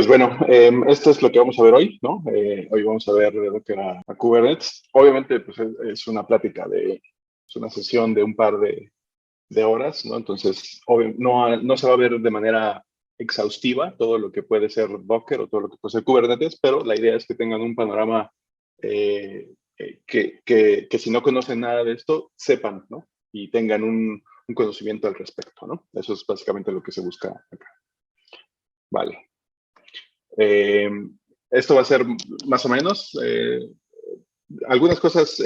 bueno, esto es lo que vamos a ver hoy, ¿no? Hoy vamos a ver de Docker a Kubernetes. Obviamente, pues es una plática es una sesión de un par de horas, ¿no? Entonces, no se va a ver de manera exhaustiva todo lo que puede ser Docker o todo lo que puede ser Kubernetes, pero la idea es que tengan un panorama que si no conocen nada de esto, sepan, ¿no? Y tengan un conocimiento al respecto, ¿no? Eso es básicamente lo que se busca acá. Vale. Eh, Esto va a ser más o menos. Algunas cosas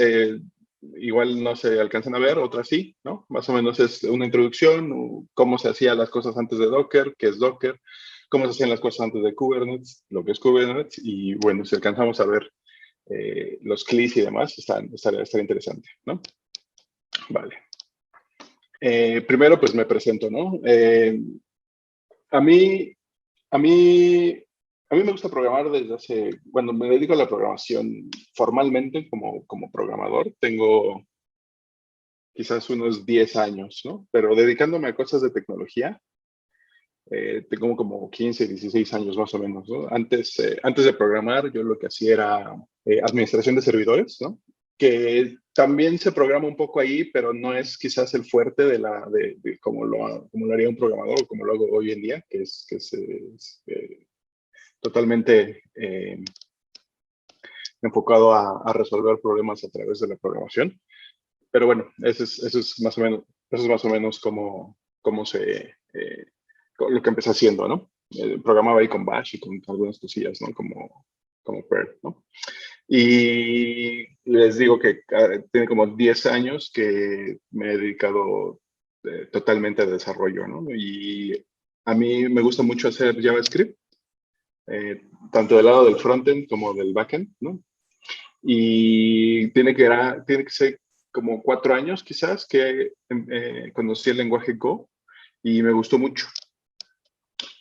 igual no se alcanzan a ver, otras sí, ¿no? Más o menos es una introducción, cómo se hacían las cosas antes de Docker, qué es Docker, cómo se hacían las cosas antes de Kubernetes, lo que es Kubernetes, y bueno, si alcanzamos a ver los CLIs y demás, estaría interesante, ¿no? Vale. Primero, pues me presento, ¿no? A mí, a mí, a mí me gusta programar desde bueno, me dedico a la programación formalmente como programador. Tengo quizás unos 10 años, ¿no? Pero dedicándome a cosas de tecnología, tengo como 15, 16 años más o menos, ¿no? Antes de programar, yo lo que hacía era administración de servidores, ¿no? Que también se programa un poco ahí, pero no es quizás el fuerte de como lo haría un programador o como lo hago hoy en día, que es totalmente enfocado a resolver problemas a través de la programación. Pero bueno, eso es más o menos lo que empecé haciendo, ¿no? Programaba ahí con Bash y con algunas cosillas, ¿no? Como Perl, ¿no? Y les digo que tiene como 10 años que me he dedicado totalmente al desarrollo, ¿no? Y a mí me gusta mucho hacer JavaScript, tanto del lado del frontend como del backend, ¿no? Y tiene que ser como 4 años quizás que conocí el lenguaje Go y me gustó mucho.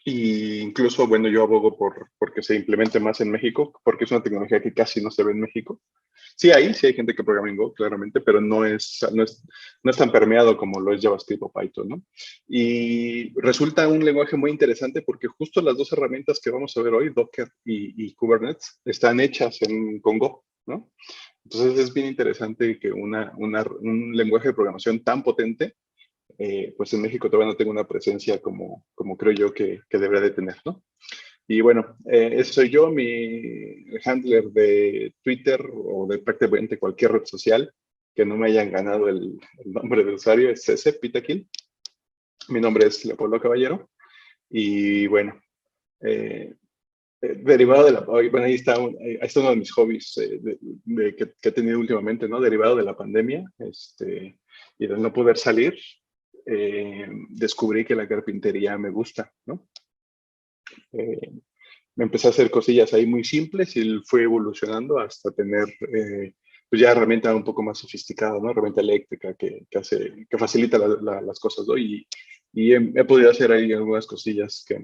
Y incluso, bueno, yo abogo porque se implemente más en México, porque es una tecnología que casi no se ve en México. Sí hay gente que programa en Go, claramente, pero no es tan permeado como lo es JavaScript o Python, ¿no? Y resulta un lenguaje muy interesante porque justo las dos herramientas que vamos a ver hoy, Docker y Kubernetes, están hechas con Go, ¿no? Entonces es bien interesante que un lenguaje de programación tan potente pues en México todavía no tengo una presencia como creo yo que debería de tener, ¿no? Y bueno, ese soy yo, mi handler de Twitter o de prácticamente cualquier red social que no me hayan ganado el nombre de usuario, es ese, Pitaquil. Mi nombre es Leopoldo Caballero y bueno, derivado de bueno, ahí está uno de mis hobbies que he tenido últimamente, ¿no? Derivado de la pandemia, y de no poder salir, descubrí que la carpintería me gusta, ¿no? Eh, Me empecé a hacer cosillas ahí muy simples y fui evolucionando hasta tener pues ya herramienta un poco más sofisticada, ¿no? Herramienta eléctrica que facilita las cosas, ¿no? Y he podido hacer ahí algunas cosillas que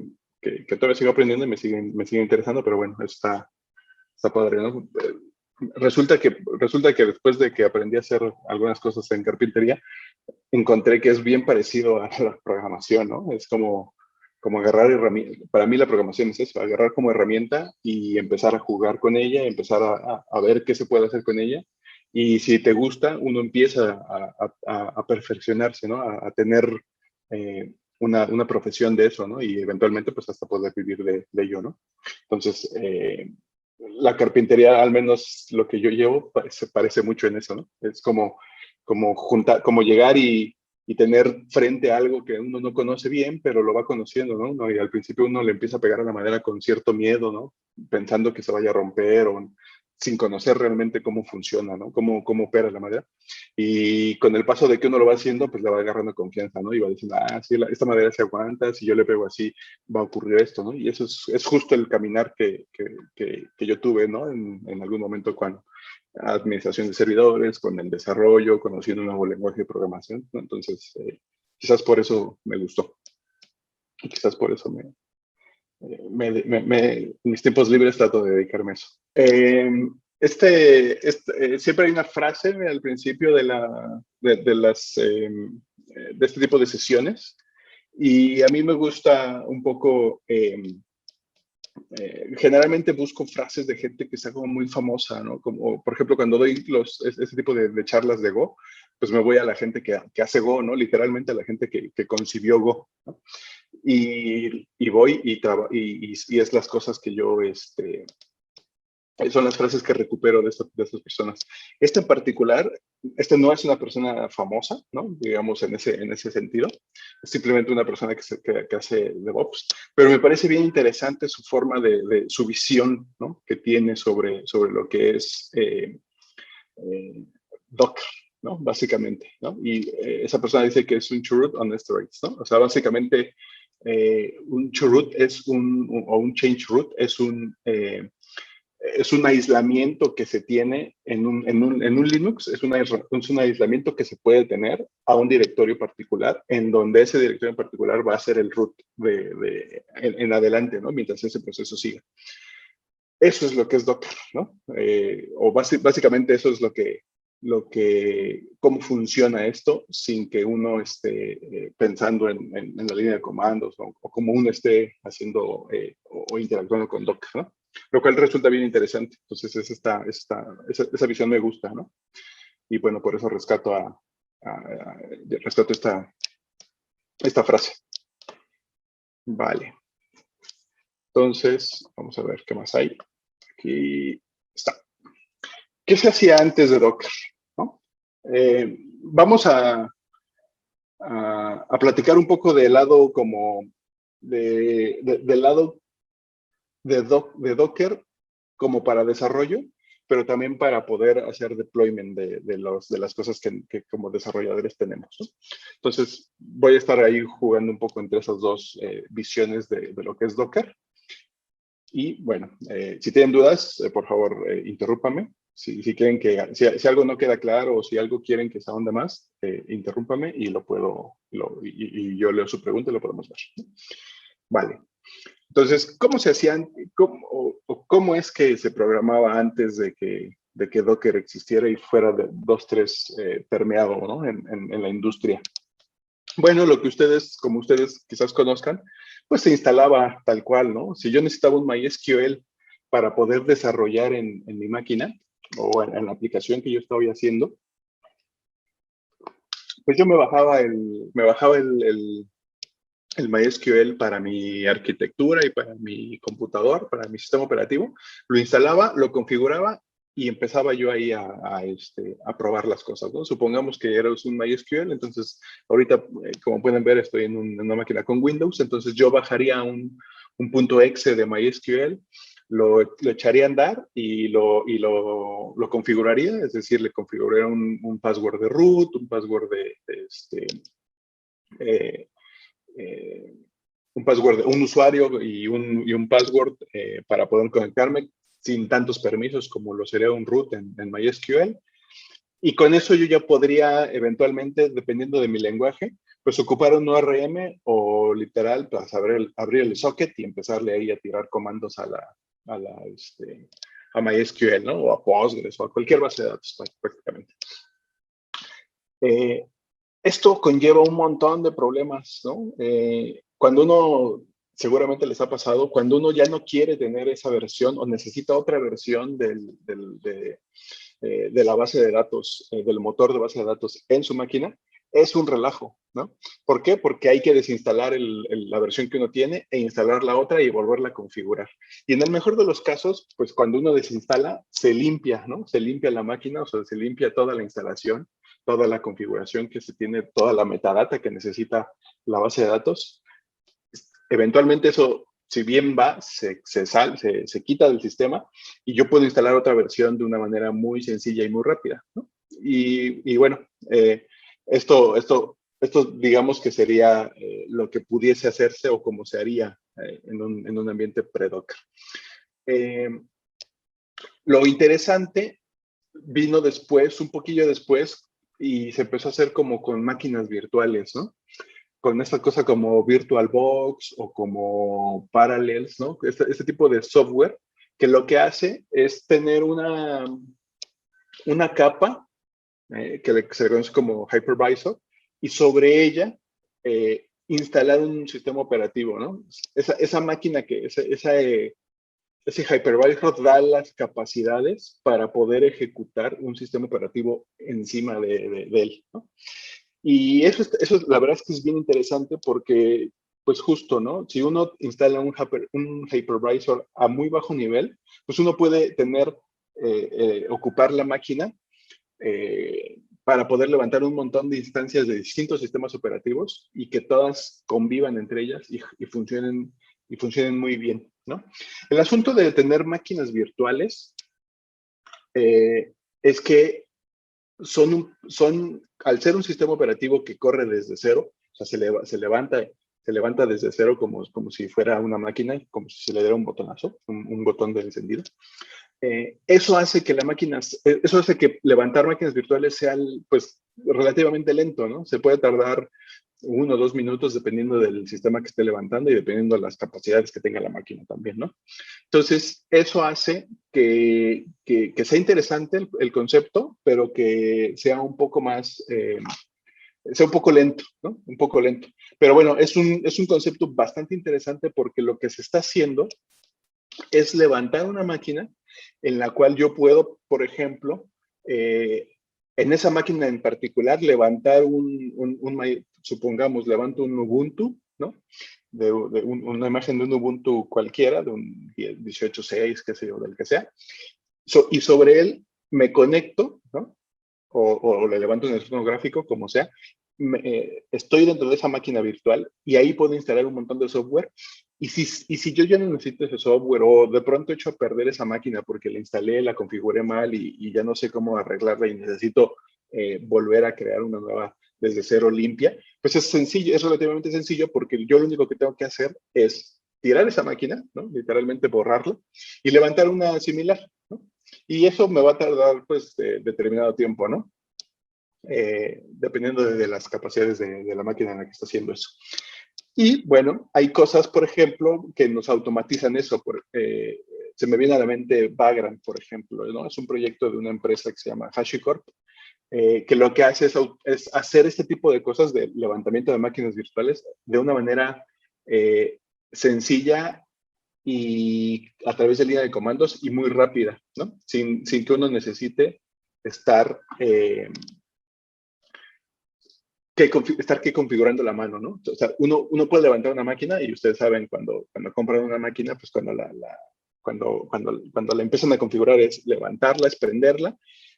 todavía sigo aprendiendo y me siguen interesando, pero bueno, está padre, ¿no? Resulta que después de que aprendí a hacer algunas cosas en carpintería, encontré que es bien parecido a la programación, ¿no? Es como agarrar herramientas. Para mí la programación es eso, agarrar como herramienta y empezar a jugar con ella, empezar a ver qué se puede hacer con ella. Y si te gusta, uno empieza a perfeccionarse, ¿no? A tener una profesión de eso, ¿no? Y eventualmente, pues hasta poder vivir de ello, ¿no? Entonces, la carpintería, al menos lo que yo llevo, parece mucho en eso, ¿no? Es como llegar y tener frente a algo que uno no conoce bien, pero lo va conociendo, ¿no? Y al principio uno le empieza a pegar a la madera con cierto miedo, ¿no? Pensando que se vaya a romper o sin conocer realmente cómo funciona, ¿no? Cómo opera la madera. Y con el paso de que uno lo va haciendo, pues le va agarrando confianza, ¿no? Y va diciendo, sí, esta madera se aguanta, si yo le pego así, va a ocurrir esto, ¿no? Y eso es justo el caminar que yo tuve, ¿no? En algún momento cuando administración de servidores, con el desarrollo, conociendo un nuevo lenguaje de programación, ¿no? Entonces, quizás por eso me gustó. Y quizás por eso en mis tiempos libres trato de dedicarme a eso. Siempre hay una frase al principio de este tipo de sesiones y a mí me gusta un poco generalmente busco frases de gente que está como muy famosa, ¿no? Como, por ejemplo, cuando doy ese tipo de charlas de Go, pues me voy a la gente que hace Go, ¿no? Literalmente a la gente que concibió Go, ¿no? Y voy y es las cosas que yo, son las frases que recupero de estas personas. Este en particular, este no es una persona famosa, ¿no? Digamos, en ese sentido. Es simplemente una persona que hace DevOps. Pero me parece bien interesante su forma su visión, ¿no? Que tiene sobre lo que es eh, Docker, ¿no? Básicamente, ¿no? Y esa persona dice que es un churut on steroids, ¿no? O sea, básicamente, un churut o un change root es un aislamiento que se tiene en un Linux, es un aislamiento que se puede tener a un directorio particular, en donde ese directorio en particular va a ser el root en adelante, ¿no? Mientras ese proceso siga. Eso es lo que es Docker, ¿no? Básicamente eso es cómo funciona esto sin que uno esté pensando en la línea de comandos o como uno esté haciendo o interactuando con Docker, ¿no? Lo cual resulta bien interesante. Entonces, esa visión me gusta, ¿no? Y bueno, por eso rescato esta frase. Vale. Entonces, vamos a ver qué más hay. Aquí está. ¿Qué se hacía antes de Docker? ¿No? Vamos a platicar un poco del lado como del lado de Docker como para desarrollo, pero también para poder hacer deployment de las cosas que como desarrolladores tenemos, ¿no? Entonces, voy a estar ahí jugando un poco entre esas dos visiones de lo que es Docker. Y bueno, si tienen dudas, por favor, interrúpame. Si quieren si algo no queda claro o si algo quieren que se ahonde más, interrúpame y y yo leo su pregunta y lo podemos ver. Vale. Entonces, ¿cómo se hacían, cómo es que se programaba antes de que Docker existiera y fuera de 2, 3 permeado, ¿no? En la industria? Bueno, como ustedes quizás conozcan, pues se instalaba tal cual, ¿no? Si yo necesitaba un MySQL para poder desarrollar en mi máquina o en la aplicación que yo estaba haciendo, pues yo me bajaba el MySQL para mi arquitectura y para mi computador, para mi sistema operativo, lo instalaba, lo configuraba y empezaba yo ahí a probar las cosas, ¿no? Supongamos que era un MySQL, entonces ahorita, como pueden ver, estoy en una máquina con Windows, entonces yo bajaría un punto .exe de MySQL, lo echaría a andar y lo configuraría, es decir, le configuraría un password de root, un password eh, eh, un usuario y un password para poder conectarme sin tantos permisos como lo sería un root en MySQL. Y con eso yo ya podría eventualmente, dependiendo de mi lenguaje, pues ocupar un ORM o literal, pues abrir el socket y empezarle ahí a tirar comandos a MySQL, ¿no? O a Postgres o a cualquier base de datos prácticamente. Esto conlleva un montón de problemas, ¿no? Cuando uno, seguramente les ha pasado, cuando uno ya no quiere tener esa versión o necesita otra versión de la base de datos, del motor de base de datos en su máquina, es un relajo, ¿no? ¿Por qué? Porque hay que desinstalar la versión que uno tiene e instalar la otra y volverla a configurar. Y en el mejor de los casos, pues cuando uno desinstala, se limpia, ¿no? Se limpia la máquina, o sea, se limpia toda la instalación, toda la configuración que se tiene, toda la metadata que necesita la base de datos. Eventualmente eso, si bien va, se quita del sistema y yo puedo instalar otra versión de una manera muy sencilla y muy rápida, ¿no? Y bueno, esto digamos que sería lo que pudiese hacerse o como se haría en un ambiente pre-Docker. Lo interesante vino después, un poquillo después, y se empezó a hacer como con máquinas virtuales, ¿no? Con esta cosa como VirtualBox o como Parallels, ¿no? Este tipo de software que lo que hace es tener una capa se le conoce como hypervisor y sobre ella instalar un sistema operativo, ¿no? Esa máquina ese hypervisor da las capacidades para poder ejecutar un sistema operativo encima de él, ¿no? Y eso la verdad es que es bien interesante porque, pues justo, ¿no? Si uno instala un hypervisor a muy bajo nivel, pues uno puede ocupar la máquina para poder levantar un montón de instancias de distintos sistemas operativos y que todas convivan entre ellas y funcionen muy bien, ¿no? El asunto de tener máquinas virtuales es que al ser un sistema operativo que corre desde cero, o sea, se levanta desde cero como si fuera una máquina, como si se le diera un botonazo, un botón de encendido. Eso hace que levantar máquinas virtuales sea, pues, relativamente lento, ¿no? Se puede tardar 1 o 2 minutos dependiendo del sistema que esté levantando y dependiendo de las capacidades que tenga la máquina también, ¿no? Entonces, eso hace que sea interesante el concepto, pero que sea un poco sea un poco lento, ¿no? Un poco lento. Pero bueno, es un concepto bastante interesante porque lo que se está haciendo es levantar una máquina en la cual yo puedo, por ejemplo, en esa máquina en particular, levantar supongamos, levanto un Ubuntu, ¿no? Una imagen de un Ubuntu cualquiera, de un 18.6, qué sé yo, del que sea, y sobre él me conecto, ¿no? O le levanto un entorno gráfico, como sea, estoy dentro de esa máquina virtual y ahí puedo instalar un montón de software. Y si yo ya no necesito ese software o de pronto he hecho a perder esa máquina porque la instalé, la configuré mal y ya no sé cómo arreglarla y necesito volver a crear una nueva desde cero limpia, pues es sencillo, es relativamente sencillo porque yo lo único que tengo que hacer es tirar esa máquina, ¿no? Literalmente borrarla y levantar una similar, ¿no? Y eso me va a tardar, pues, determinado tiempo, ¿no? Dependiendo de las capacidades de la máquina en la que está haciendo eso. Y bueno, hay cosas, por ejemplo, que nos automatizan eso. Se me viene a la mente Vagrant, por ejemplo, ¿no? Es un proyecto de una empresa que se llama HashiCorp, que lo que hace es hacer este tipo de cosas de levantamiento de máquinas virtuales de una manera sencilla y a través de línea de comandos y muy rápida, ¿no? Sin que uno necesite estar configurando la mano, ¿no? O sea, uno puede levantar una máquina y ustedes saben cuando compran una máquina, pues cuando la empiezan a configurar es levantarla, es prenderla,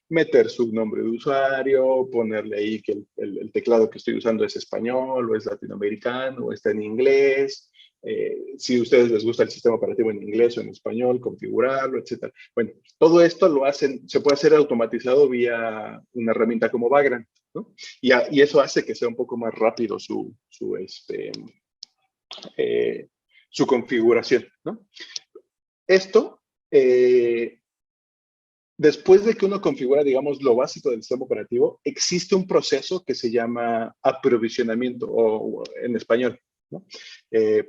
meter su nombre de usuario, ponerle ahí que el teclado que estoy usando es español o es latinoamericano o está en inglés. Si a ustedes les gusta el sistema operativo en inglés o en español, configurarlo, etcétera. Bueno, todo esto se puede hacer automatizado vía una herramienta como Vagrant, ¿no? Y eso hace que sea un poco más rápido su configuración, ¿no? Esto, después de que uno configura, digamos, lo básico del sistema operativo, existe un proceso que se llama aprovisionamiento, o en español, ¿no?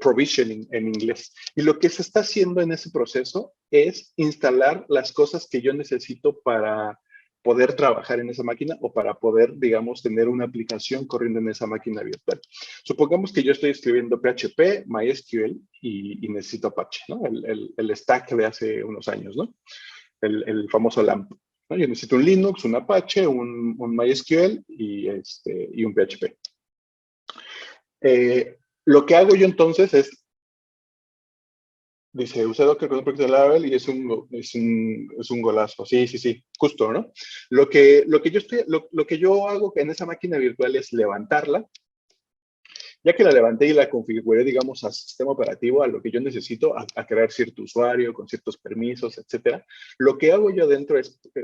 Provisioning en inglés. Y lo que se está haciendo en ese proceso es instalar las cosas que yo necesito para poder trabajar en esa máquina o para poder, digamos, tener una aplicación corriendo en esa máquina virtual. Supongamos que yo estoy escribiendo PHP, MySQL y necesito Apache, ¿no? El stack de hace unos años, ¿no? El famoso LAMP, ¿no? Yo necesito un Linux, un Apache, un MySQL y un PHP. Lo que hago yo entonces es, dice, usted Docker con un proyecto de Laravel y es un golazo. Sí, sí, sí, justo, ¿no? Lo que yo hago en esa máquina virtual es levantarla. Ya que la levanté y la configuré, digamos, al sistema operativo, a lo que yo necesito, a crear cierto usuario con ciertos permisos, etcétera, lo que hago yo dentro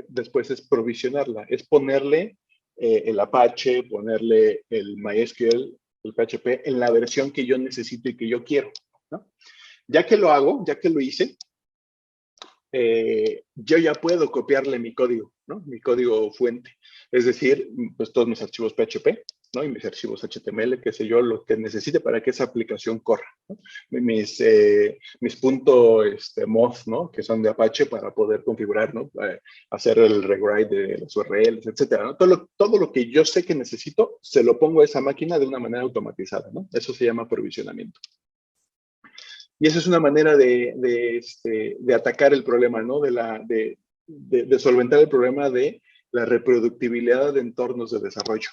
después es provisionarla, es ponerle el Apache, ponerle el MySQL, el PHP, en la versión que yo necesito y que yo quiero, ¿no? Ya que lo hago, ya que lo hice, yo ya puedo copiarle mi código, ¿no? Mi código fuente. Es decir, pues todos mis archivos PHP, ¿no? Y mis archivos HTML, qué sé yo, lo que necesite para que esa aplicación corra, ¿no? Mis .moz, ¿no? Que son de Apache para poder configurar, ¿no? Hacer el rewrite de las URLs, etcétera, ¿no? Todo lo que yo sé que necesito, se lo pongo a esa máquina de una manera automatizada, ¿no? Eso se llama provisionamiento. Y esa es una manera de atacar el problema, ¿no? De solventar el problema de la reproductibilidad de entornos de desarrollo.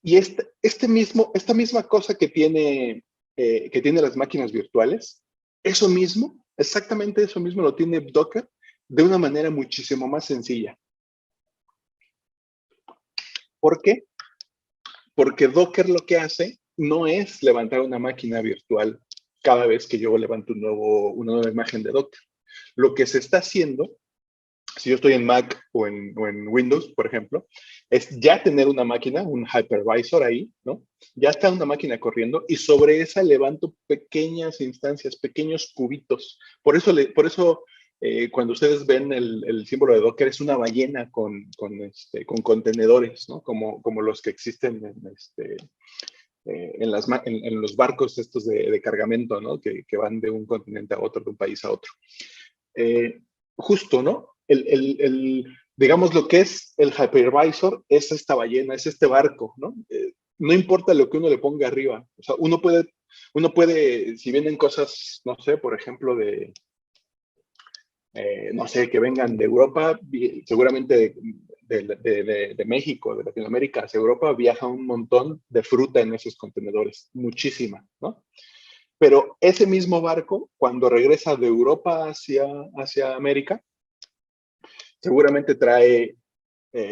Y esta misma cosa que tiene las máquinas virtuales, eso mismo, exactamente eso mismo lo tiene Docker de una manera muchísimo más sencilla. ¿Por qué? Porque Docker lo que hace no es levantar una máquina virtual cada vez que yo levanto una nueva imagen de Docker. Lo que se está haciendo, si yo estoy en Mac o en Windows, por ejemplo, es ya tener una máquina, un hypervisor ahí, ¿no? Ya está una máquina corriendo y sobre esa levanto pequeñas instancias, pequeños cubitos. Por eso cuando ustedes ven el símbolo de Docker, es una ballena con contenedores, ¿no? Como los que existen en los barcos estos de cargamento, ¿no? Que van de un continente a otro, de un país a otro. Justo, ¿no? Digamos, lo que es el hypervisor es esta ballena, es este barco, ¿no? No importa lo que uno le ponga arriba. O sea, uno puede, si vienen cosas, no sé, por ejemplo, no sé, que vengan de Europa, seguramente de México, de Latinoamérica hacia Europa, viaja un montón de fruta en esos contenedores, muchísima, ¿no? Pero ese mismo barco, cuando regresa de Europa hacia América, seguramente trae,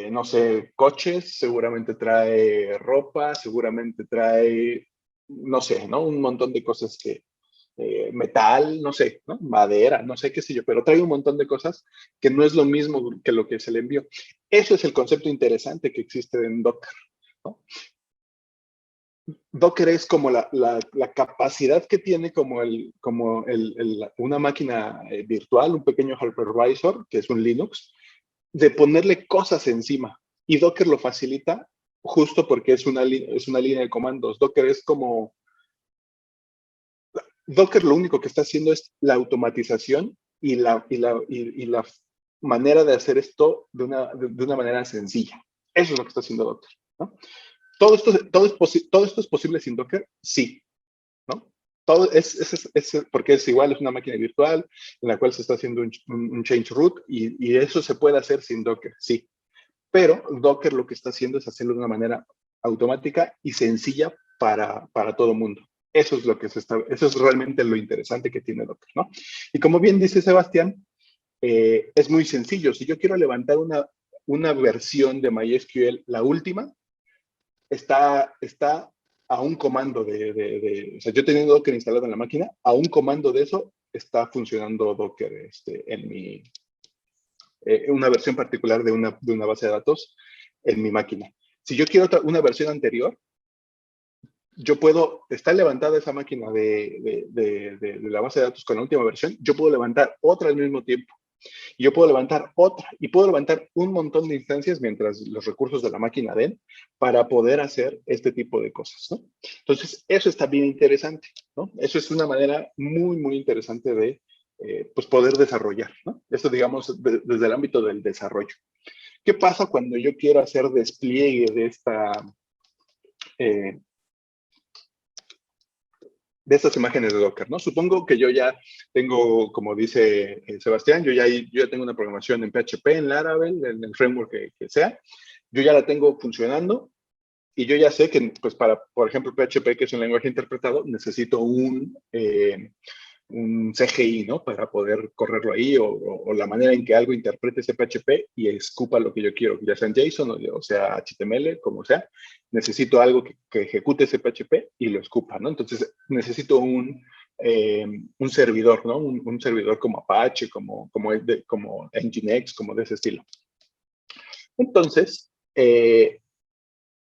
no sé, coches, seguramente trae ropa, seguramente trae, no sé, ¿no? Un montón de cosas metal, no sé, ¿no? Madera, no sé qué sé yo, pero trae un montón de cosas que no es lo mismo que lo que se le envió. Eso es el concepto interesante que existe en Docker, ¿no? Docker es como la capacidad que tiene una máquina virtual, un pequeño hypervisor, que es un Linux, de ponerle cosas encima. Y Docker lo facilita justo porque es una línea de comandos. Docker lo único que está haciendo es la automatización y la manera de hacer esto de una manera sencilla. Eso es lo que está haciendo Docker, ¿no? ¿Todo esto es posible sin Docker? Sí, ¿no? Todo porque es igual, es una máquina virtual en la cual se está haciendo un change root y eso se puede hacer sin Docker, sí. Pero Docker lo que está haciendo es hacerlo de una manera automática y sencilla para todo el mundo. Eso es realmente lo interesante que tiene Docker, ¿no? Y como bien dice Sebastián, es muy sencillo. Si yo quiero levantar una versión de MySQL, la última, está a un comando o sea, yo teniendo Docker instalado en la máquina, a un comando de eso está funcionando Docker una versión particular de una base de datos en mi máquina. Si yo quiero una versión anterior, está levantada esa máquina de la base de datos con la última versión, yo puedo levantar otra al mismo tiempo. Y yo puedo levantar otra y puedo levantar un montón de instancias mientras los recursos de la máquina den para poder hacer este tipo de cosas, ¿no? Entonces, eso está bien interesante, ¿no? Eso es una manera muy, muy interesante de pues poder desarrollar, ¿no? Esto, digamos, desde el ámbito del desarrollo. ¿Qué pasa cuando yo quiero hacer despliegue eh, de estas imágenes de Docker, ¿no? Supongo que yo ya tengo, como dice Sebastián, yo ya tengo una programación en PHP, en Laravel, en el framework que sea. Yo ya la tengo funcionando y yo ya sé que, pues, por ejemplo, PHP, que es un lenguaje interpretado, necesito un CGI, ¿no? Para poder correrlo ahí o la manera en que algo interprete ese PHP y escupa lo que yo quiero, ya sea en JSON o sea HTML, como sea. Necesito algo que ejecute ese PHP y lo escupa, ¿no? Entonces, necesito un servidor, ¿no? Un servidor como Apache, como Nginx, como de ese estilo. Entonces,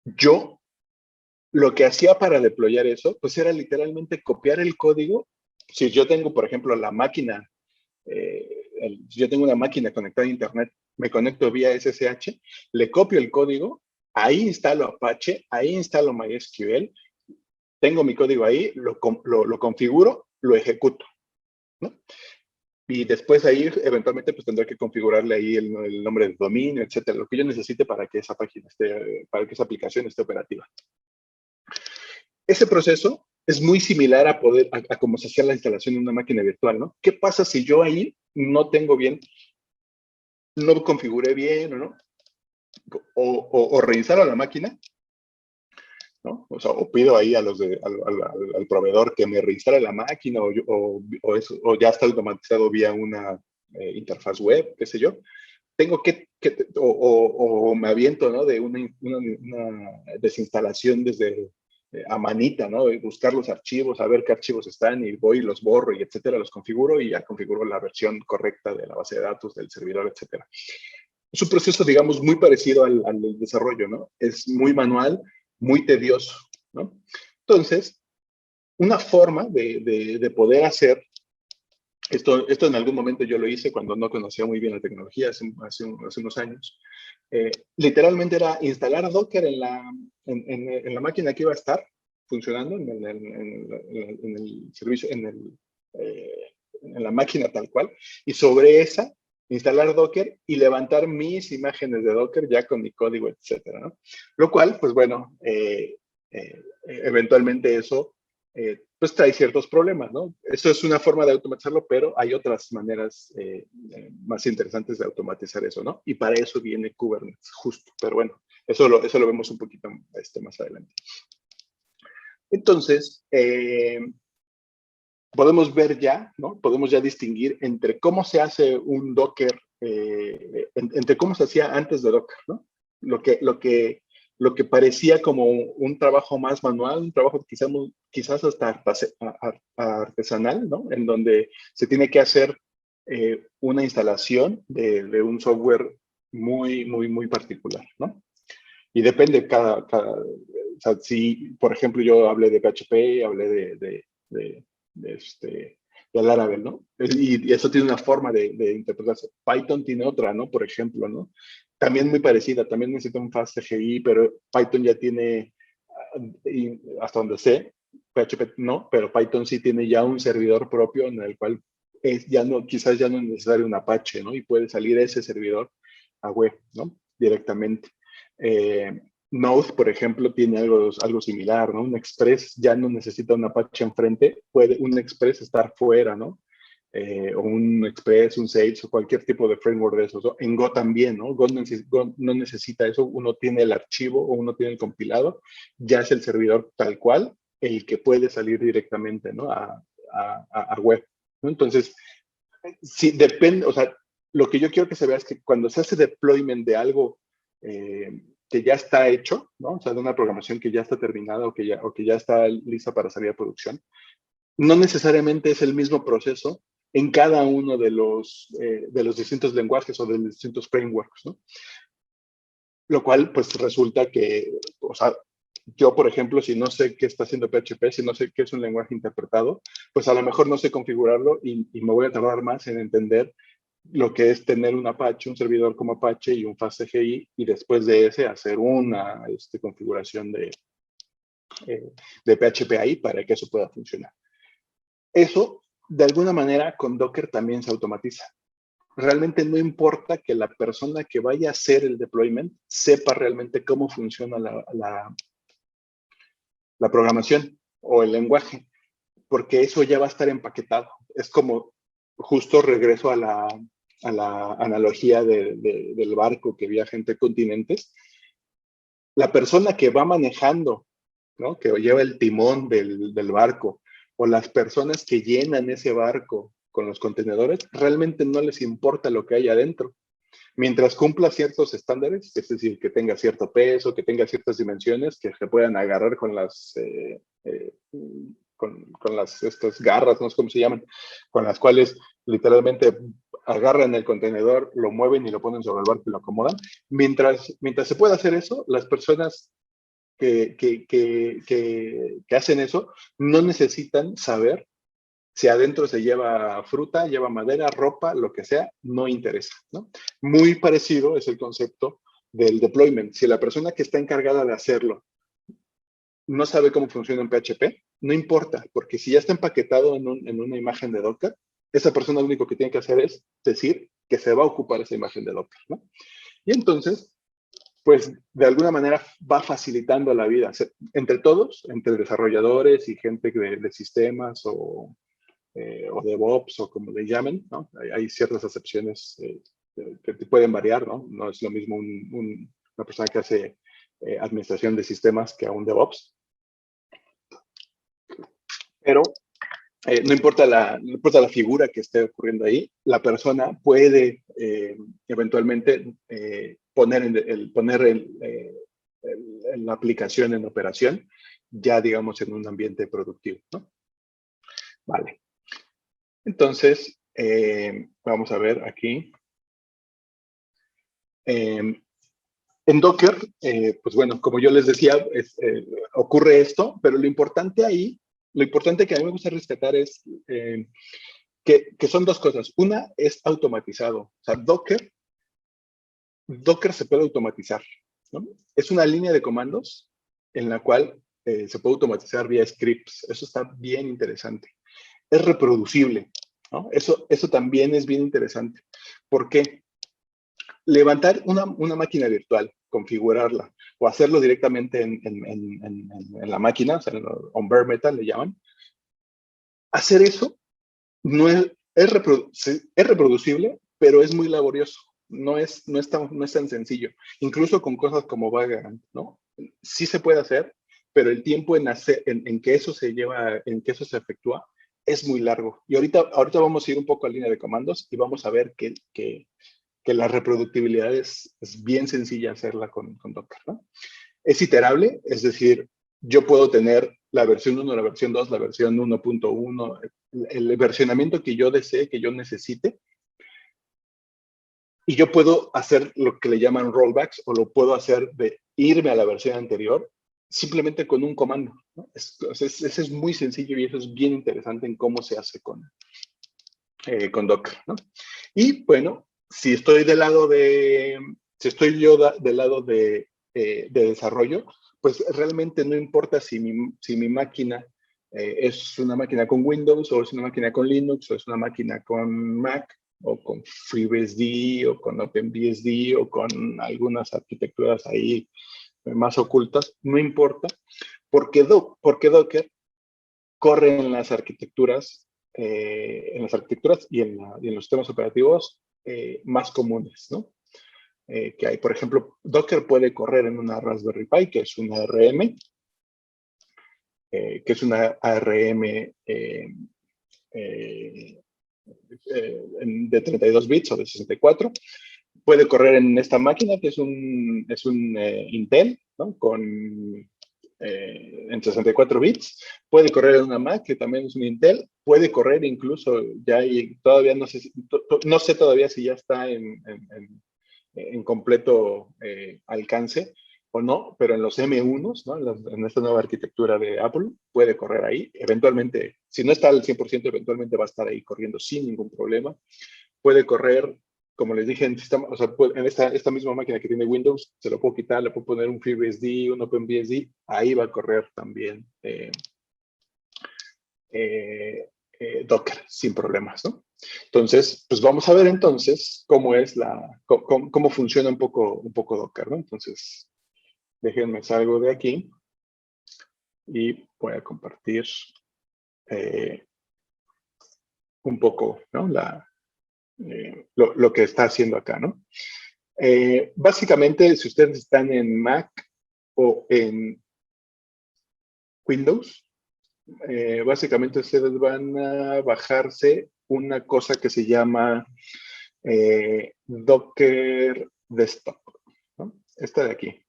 yo lo que hacía para deployar eso, pues era literalmente copiar el código. Si yo tengo, por ejemplo, si yo tengo una máquina conectada a Internet, me conecto vía SSH, le copio el código, ahí instalo Apache, ahí instalo MySQL, tengo mi código ahí, lo configuro, lo ejecuto, ¿no? Y después ahí, eventualmente, pues tendré que configurarle ahí el nombre del dominio, etcétera, lo que yo necesite para que esa aplicación esté operativa. Ese proceso es muy similar a poder, a cómo se hacía la instalación de una máquina virtual, ¿no? ¿Qué pasa si yo ahí no tengo bien, no configuré bien o no? O reinstalo la máquina, ¿no? O sea, o pido ahí a los al proveedor que me reinstale la máquina o ya está automatizado vía una interfaz web, qué sé yo. Tengo o me aviento, ¿no? De una desinstalación desde a manita, ¿no? Y buscar los archivos, a ver qué archivos están y voy y los borro y etcétera, los configuro y ya configuro la versión correcta de la base de datos, del servidor, etcétera. Es un proceso, digamos, muy parecido al desarrollo, ¿no? Es muy manual, muy tedioso, ¿no? Entonces, una forma de poder hacer esto en algún momento yo lo hice cuando no conocía muy bien la tecnología, hace unos años. Literalmente era instalar Docker en la máquina que iba a estar funcionando, en el servicio, en la máquina tal cual, y sobre esa instalar Docker y levantar mis imágenes de Docker ya con mi código, etcétera, ¿no? Lo cual, pues bueno, eventualmente eso pues trae ciertos problemas, ¿no? Eso es una forma de automatizarlo, pero hay otras maneras más interesantes de automatizar eso, ¿no? Y para eso viene Kubernetes, justo. Pero bueno, eso lo vemos un poquito más adelante. Entonces, podemos ver ya, ¿no? Podemos ya distinguir entre cómo se hace un Docker, entre cómo se hacía antes de Docker, ¿no? Lo que parecía como un trabajo más manual, un trabajo quizás hasta artesanal, ¿no? En donde se tiene que hacer una instalación de un software muy particular, ¿no? Y depende o sea, si, por ejemplo, yo hablé de PHP, hablé de Laravel, ¿no? Y eso tiene una forma de interpretarse. Python tiene otra, ¿no? Por ejemplo, ¿no? También muy parecida, también necesita un FastCGI, pero Python ya tiene, hasta donde sé, PHP no, pero Python sí tiene ya un servidor propio en el cual quizás ya no es necesario un Apache, ¿no? Y puede salir ese servidor a web, ¿no? Directamente. Node, por ejemplo, tiene algo similar, ¿no? Un Express ya no necesita un Apache enfrente, puede un Express estar fuera, ¿no? O un Express, un Sage o cualquier tipo de framework de esos. ¿No? En Go también, ¿no? Go no necesita eso, uno tiene el archivo o uno tiene el compilado, ya es el servidor tal cual, el que puede salir directamente, ¿no? A web, ¿no? Entonces, sí, depende, o sea, lo que yo quiero que se vea es que cuando se hace deployment de algo que ya está hecho, ¿no? O sea, de una programación que ya está terminada o que ya está lista para salir a producción, no necesariamente es el mismo proceso en cada uno de los distintos lenguajes o de los distintos frameworks, ¿no? Lo cual, pues resulta que, o sea, yo, por ejemplo, si no sé qué está haciendo PHP, si no sé qué es un lenguaje interpretado, pues a lo mejor no sé configurarlo y me voy a tardar más en entender lo que es tener un Apache, un servidor como Apache y un FastCGI, y después de ese hacer una configuración de PHP ahí para que eso pueda funcionar. Eso, de alguna manera, con Docker también se automatiza. Realmente no importa que la persona que vaya a hacer el deployment sepa realmente cómo funciona la programación o el lenguaje, porque eso ya va a estar empaquetado. Es como, justo regreso a la analogía del barco que viaja entre continentes. La persona que va manejando, ¿no? Que lleva el timón del barco, o las personas que llenan ese barco con los contenedores, realmente no les importa lo que hay adentro. Mientras cumpla ciertos estándares, es decir, que tenga cierto peso, que tenga ciertas dimensiones, que se puedan agarrar con estas garras, no sé cómo se llaman, con las cuales literalmente agarran el contenedor, lo mueven y lo ponen sobre el barco y lo acomodan. Mientras se pueda hacer eso, las personas que hacen eso no necesitan saber si adentro se lleva fruta, lleva madera, ropa, lo que sea, no interesa, ¿no? Muy parecido es el concepto del deployment. Si la persona que está encargada de hacerlo no sabe cómo funciona en PHP, no importa, porque si ya está empaquetado en una imagen de Docker, esa persona lo único que tiene que hacer es decir que se va a ocupar esa imagen de Docker, ¿no? Y entonces, pues de alguna manera va facilitando la vida entre todos, entre desarrolladores y gente de sistemas o DevOps o como le llamen, ¿no? Hay ciertas excepciones que te pueden variar, ¿no? No es lo mismo una persona que hace administración de sistemas que a un DevOps. Pero no importa la figura que esté ocurriendo ahí, la persona puede eventualmente poner la aplicación en operación, ya digamos en un ambiente productivo, ¿no? Vale. Entonces, vamos a ver aquí. En Docker, pues bueno, como yo les decía, ocurre esto, pero lo importante que a mí me gusta rescatar es que son dos cosas. Una es automatizado. O sea, Docker se puede automatizar, ¿no? Es una línea de comandos en la cual se puede automatizar vía scripts. Eso está bien interesante. Es reproducible, ¿no? Eso también es bien interesante. ¿Por qué? Levantar una máquina virtual, configurarla, o hacerlo directamente en la máquina, o sea, on bare metal le llaman. Hacer eso no es reproducible, pero es muy laborioso. No es tan sencillo. Incluso con cosas como Vagrant, ¿no? Sí se puede hacer, pero el tiempo en que eso se lleva, en que eso se efectúa, es muy largo. Y ahorita vamos a ir un poco a línea de comandos y vamos a ver que la reproductibilidad es bien sencilla hacerla con Docker, ¿no? Es iterable, es decir, yo puedo tener la versión 1, la versión 2, la versión 1.1, el versionamiento que yo desee, que yo necesite, y yo puedo hacer lo que le llaman rollbacks, o lo puedo hacer de irme a la versión anterior simplemente con un comando, ¿no? Eso es muy sencillo y eso es bien interesante en cómo se hace con Docker, ¿no? Y bueno, si estoy del lado del lado de desarrollo, pues realmente no importa si mi máquina es una máquina con Windows, o es una máquina con Linux, o es una máquina con Mac, o con FreeBSD, o con OpenBSD, o con algunas arquitecturas ahí más ocultas, no importa, porque Docker corre en las arquitecturas y en los sistemas operativos más comunes, ¿no? Que hay, por ejemplo, Docker puede correr en una Raspberry Pi, que es una ARM, de 32 bits o de 64. Puede correr en esta máquina, que es un Intel, ¿no? En 64 bits. Puede correr en una Mac, que también es un Intel. Puede correr incluso, todavía no sé todavía si ya está en completo alcance o no, pero en los M1s, ¿no? En esta nueva arquitectura de Apple, puede correr ahí. Eventualmente, si no está al 100%, eventualmente va a estar ahí corriendo sin ningún problema. Puede correr, como les dije, en esta misma máquina que tiene Windows, se lo puedo quitar, le puedo poner un FreeBSD, un OpenBSD, ahí va a correr también Docker sin problemas, ¿no? Entonces, pues vamos a ver entonces cómo funciona un poco Docker, ¿no? Entonces, déjenme salgo de aquí y voy a compartir un poco, ¿no? Lo que está haciendo acá, ¿no? Básicamente, si ustedes están en Mac o en Windows, básicamente ustedes van a bajarse una cosa que se llama Docker Desktop, ¿no? Esta de aquí.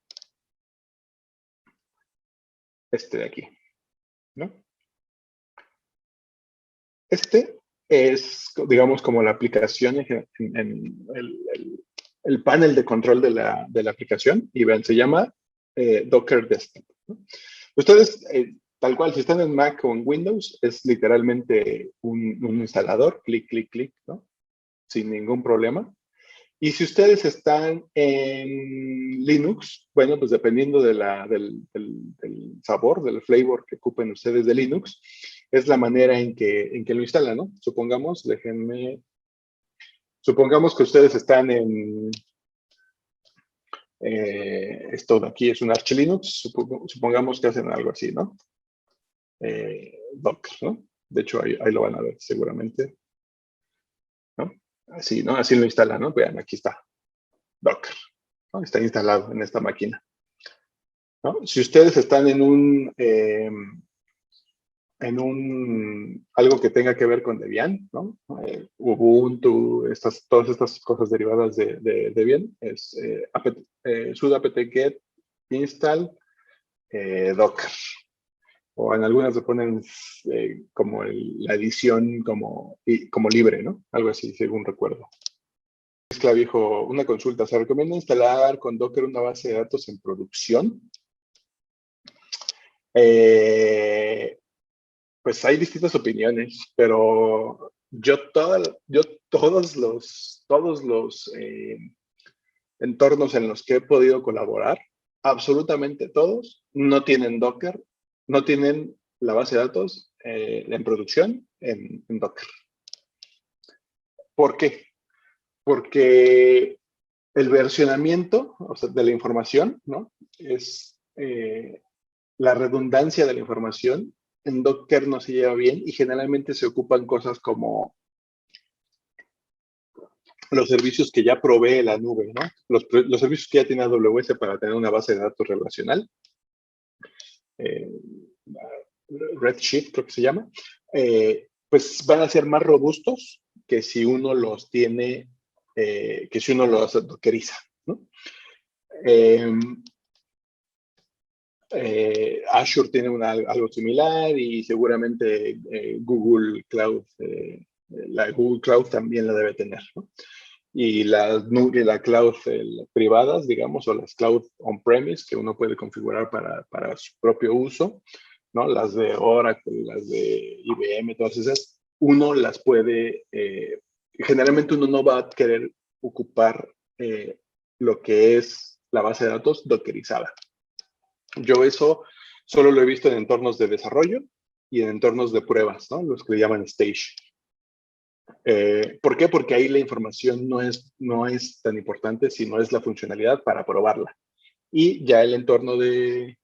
Este de aquí, ¿no? Este es, digamos, como la aplicación en el panel de control de la aplicación, y vean, se llama Docker Desktop, ¿no? Ustedes, tal cual, si están en Mac o en Windows, es literalmente un instalador, clic, clic, clic, ¿no? Sin ningún problema. Y si ustedes están en Linux, bueno, pues dependiendo del sabor, del flavor que ocupen ustedes de Linux, es la manera en que lo instalan, ¿no? Supongamos que ustedes están Esto de aquí es un Arch Linux, supongamos que hacen algo así, ¿no? Docker, ¿no? De hecho, ahí lo van a ver seguramente, ¿no? Así, ¿no? Así lo instalan, ¿no? Vean, aquí está, Docker, ¿no? Está instalado en esta máquina, ¿no? Si ustedes están algo que tenga que ver con Debian, ¿no? Ubuntu, todas estas cosas derivadas de Debian, es sudo apt-get install Docker. O en algunas le ponen como la edición como libre, ¿no? Algo así, según recuerdo. Mezcla dijo, una consulta, ¿se recomienda instalar con Docker una base de datos en producción? Pues hay distintas opiniones, pero yo todos los entornos en los que he podido colaborar, absolutamente todos, no tienen Docker, no tienen la base de datos en producción en Docker. ¿Por qué? Porque el versionamiento, o sea, de la información, ¿no? Es la redundancia de la información en Docker no se lleva bien y generalmente se ocupan cosas como los servicios que ya provee la nube, ¿no? Los servicios que ya tiene AWS para tener una base de datos relacional. Redshift, creo que se llama, pues van a ser más robustos que si uno los tiene, que si uno los dockeriza, ¿no? Azure tiene algo similar y seguramente Google Cloud, la Google Cloud también la debe tener, ¿no? Y la cloud privadas, digamos, o las cloud on-premise que uno puede configurar para su propio uso, ¿no? Las de Oracle, las de IBM, todas esas, uno las puede, generalmente uno no va a querer ocupar lo que es la base de datos dockerizada. Yo eso solo lo he visto en entornos de desarrollo y en entornos de pruebas, ¿no? Los que le llaman stage. ¿Por qué? Porque ahí la información no es tan importante, sino es la funcionalidad para probarla. Y ya el entorno de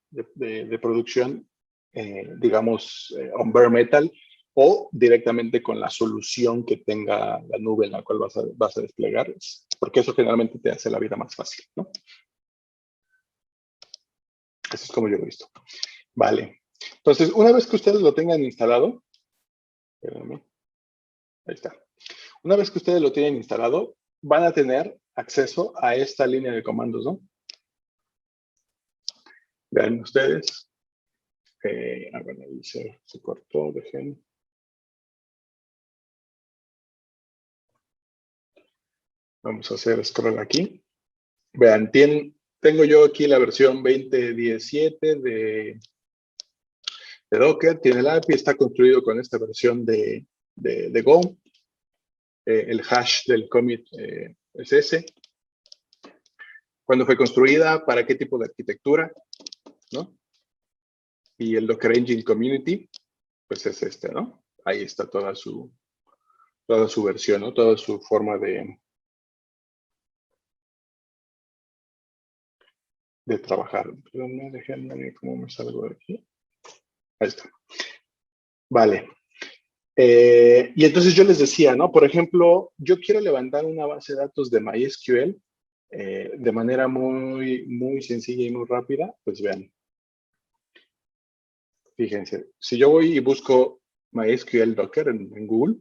producción, digamos, on bare metal, o directamente con la solución que tenga la nube en la cual vas a desplegar, porque eso generalmente te hace la vida más fácil, ¿no? Eso es como yo lo he visto. Vale. Entonces, una vez que ustedes lo tengan instalado, espérenme, ahí está. Una vez que ustedes lo tienen instalado, van a tener acceso a esta línea de comandos, ¿no? Vean ustedes. Bueno, ahí se cortó, dejen. Vamos a hacer scroll aquí. Vean, tengo yo aquí la versión 2017 de Docker. Tiene el API, está construido con esta versión de Go. El hash del commit es ese. ¿Cuándo fue construida? ¿Para qué tipo de arquitectura? ¿No? Y el Docker Engine Community, pues es este, ¿no? Ahí está toda su versión, ¿no? Toda su forma de trabajar. Pero no, déjenme ver cómo me salgo de aquí. Ahí está. Vale. Y entonces yo les decía, ¿no? Por ejemplo, yo quiero levantar una base de datos de MySQL de manera muy, muy sencilla y muy rápida. Pues vean. Fíjense, si yo voy y busco MySQL Docker en Google,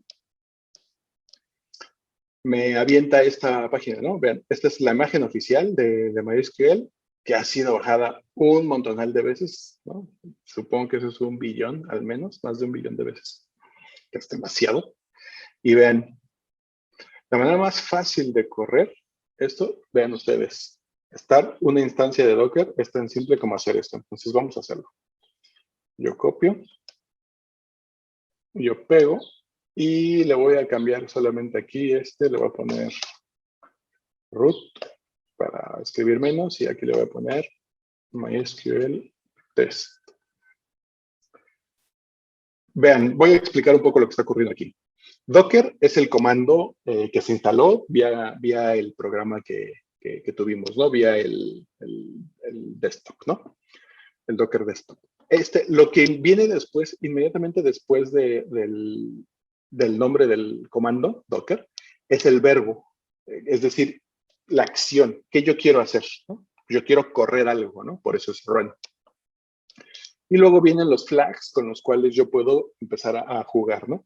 me avienta esta página, ¿no? Vean, esta es la imagen oficial de MySQL que ha sido bajada un montonal de veces, ¿no? Supongo que eso es 1 billón, al menos, más de 1 billón de veces, que es demasiado. Y vean, la manera más fácil de correr esto, vean ustedes, estar una instancia de Docker es tan simple como hacer esto. Entonces vamos a hacerlo. Yo copio, yo pego y le voy a cambiar solamente aquí le voy a poner root para escribir menos y aquí le voy a poner MySQL test. Vean, voy a explicar un poco lo que está ocurriendo aquí. Docker es el comando que se instaló vía el programa que que tuvimos, ¿no? Vía el desktop, ¿no? El Docker desktop. Lo que viene después, inmediatamente después del nombre del comando Docker, es el verbo, es decir, la acción, que yo quiero hacer, ¿no? Yo quiero correr algo, ¿no? Por eso es run. Y luego vienen los flags con los cuales yo puedo empezar a jugar, ¿no?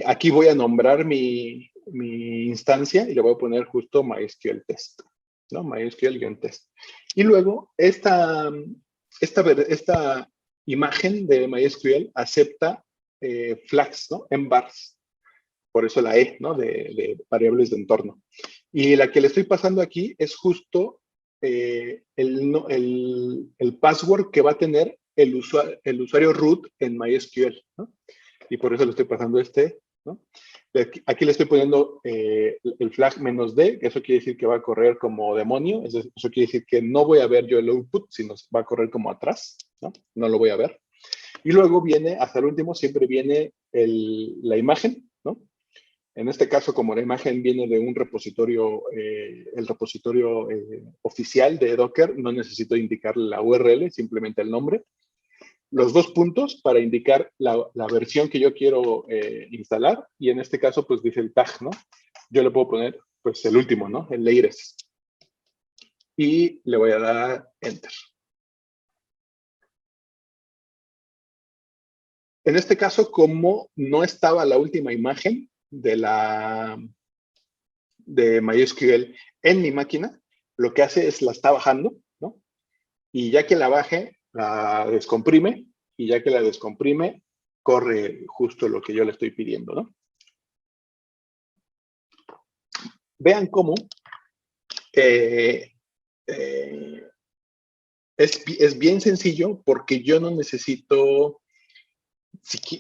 Aquí voy a nombrar mi instancia y le voy a poner justo MySQL test, ¿no? MySQL-test. Y luego esta imagen de MySQL acepta flags, ¿no? En bars. Por eso la E, ¿no? De variables de entorno. Y la que le estoy pasando aquí es justo el password que va a tener el usuario root en MySQL, ¿no? Y por eso le estoy pasando ¿no? Aquí le estoy poniendo el flag -d, que eso quiere decir que va a correr como demonio, eso quiere decir que no voy a ver yo el output, sino va a correr como atrás, ¿no? No lo voy a ver. Y luego viene, hasta el último, siempre viene la imagen, ¿no? En este caso, como la imagen viene de un repositorio, el repositorio oficial de Docker, no necesito indicar la URL, simplemente el nombre. Los dos puntos para indicar la versión que yo quiero instalar, y en este caso, pues dice el tag, ¿no? Yo le puedo poner, pues, el último, ¿no? El latest. Y le voy a dar Enter. En este caso, como no estaba la última imagen de MySQL en mi máquina, lo que hace es la está bajando, ¿no? Y ya que la baje, la descomprime, y ya que la descomprime, corre justo lo que yo le estoy pidiendo, ¿no? Vean cómo es bien sencillo porque yo no necesito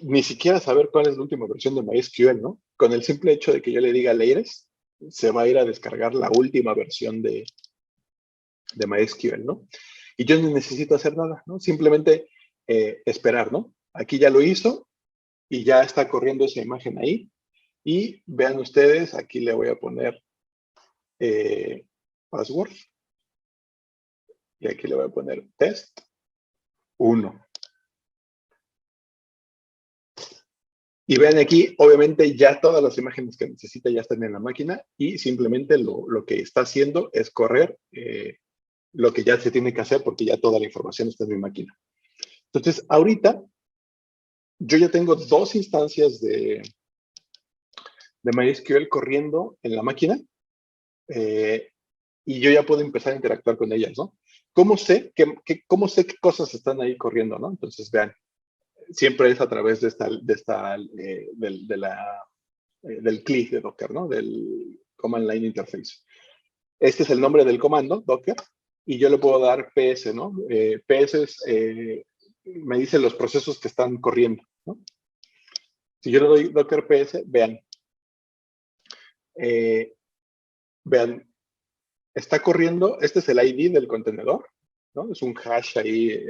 ni siquiera saber cuál es la última versión de MySQL, ¿no? Con el simple hecho de que yo le diga latest, se va a ir a descargar la última versión de MySQL, ¿no? Y yo no necesito hacer nada, ¿no? Simplemente esperar, ¿no? Aquí ya lo hizo y ya está corriendo esa imagen ahí. Y vean ustedes, aquí le voy a poner password. Y aquí le voy a poner test 1. Y vean aquí, obviamente ya todas las imágenes que necesita ya están en la máquina y simplemente lo que está haciendo es correr lo que ya se tiene que hacer porque ya toda la información está en mi máquina. Entonces, ahorita yo ya tengo dos instancias de MySQL corriendo en la máquina y yo ya puedo empezar a interactuar con ellas, ¿no? ¿Cómo sé cómo sé qué cosas están ahí corriendo, ¿no? Entonces, vean, siempre es a través del CLI de Docker, ¿no? Del Command Line Interface. Este es el nombre del comando, Docker, y yo le puedo dar PS, ¿no? PS me dice los procesos que están corriendo, ¿no? Si yo le doy Docker PS, vean, vean, está corriendo, este es el ID del contenedor, ¿no? Es un hash ahí,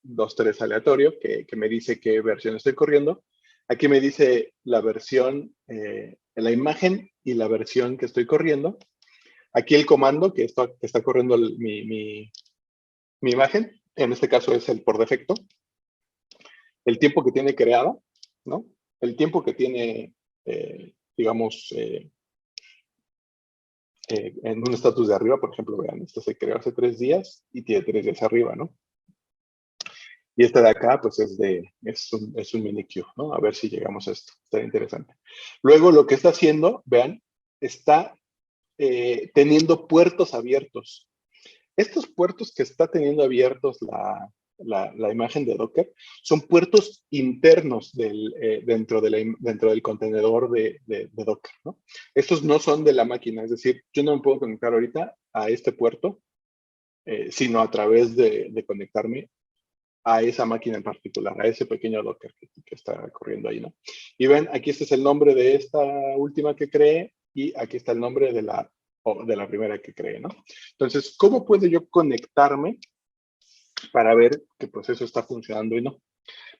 2, 3 aleatorio, que me dice qué versión estoy corriendo. Aquí me dice la versión, la imagen y la versión que estoy corriendo. Aquí el comando que está corriendo mi imagen, en este caso es el por defecto. El tiempo que tiene creada, ¿no? El tiempo que tiene, digamos, en un estatus de arriba, por ejemplo, vean, esto se creó hace 3 días y tiene 3 días arriba, ¿no? Y este de acá, pues es un mini queue, ¿no? A ver si llegamos a esto. Está interesante. Luego, lo que está haciendo, vean, está teniendo puertos abiertos. Estos puertos que está teniendo abiertos la imagen de Docker son puertos internos dentro del contenedor de Docker, ¿no? Estos no son de la máquina, es decir, yo no me puedo conectar ahorita a este puerto, sino a través de conectarme a esa máquina en particular, a ese pequeño Docker que está corriendo ahí, ¿no? Y ven, aquí este es el nombre de esta última que creé y aquí está el nombre de la primera que creé, ¿no? Entonces, ¿cómo puedo yo conectarme para ver que el proceso está funcionando y no?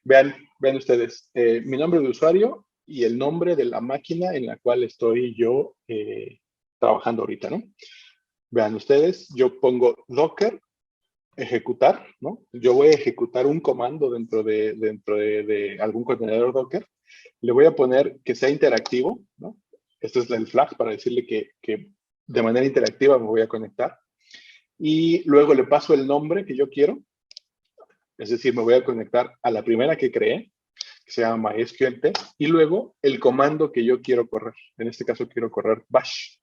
Vean ustedes, mi nombre de usuario y el nombre de la máquina en la cual estoy yo trabajando ahorita, ¿no? Vean ustedes, yo pongo Docker, ejecutar, ¿no? Yo voy a ejecutar un comando dentro de algún contenedor Docker. Le voy a poner que sea interactivo, ¿no? Este es el flag para decirle que de manera interactiva me voy a conectar. Y luego le paso el nombre que yo quiero. Es decir, me voy a conectar a la primera que creé, que se llama MySQL test, y luego el comando que yo quiero correr. En este caso quiero correr bash.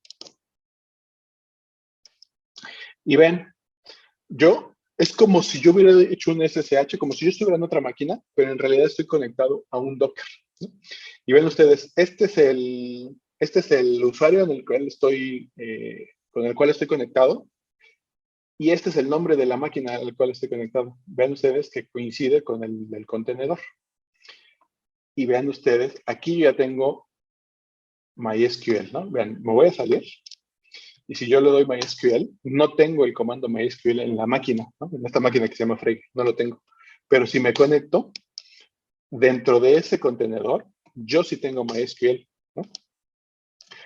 Y ven, es como si yo hubiera hecho un SSH, como si yo estuviera en otra máquina, pero en realidad estoy conectado a un Docker, ¿no? Y ven ustedes, este es el usuario con el cual estoy conectado, y este es el nombre de la máquina al cual estoy conectado. Vean ustedes que coincide con el contenedor. Y vean ustedes, aquí yo ya tengo MySQL, ¿no? Vean, me voy a salir. Y si yo le doy MySQL, no tengo el comando MySQL en la máquina, ¿no? En esta máquina que se llama Frege, no lo tengo. Pero si me conecto, dentro de ese contenedor, yo sí tengo MySQL, ¿no?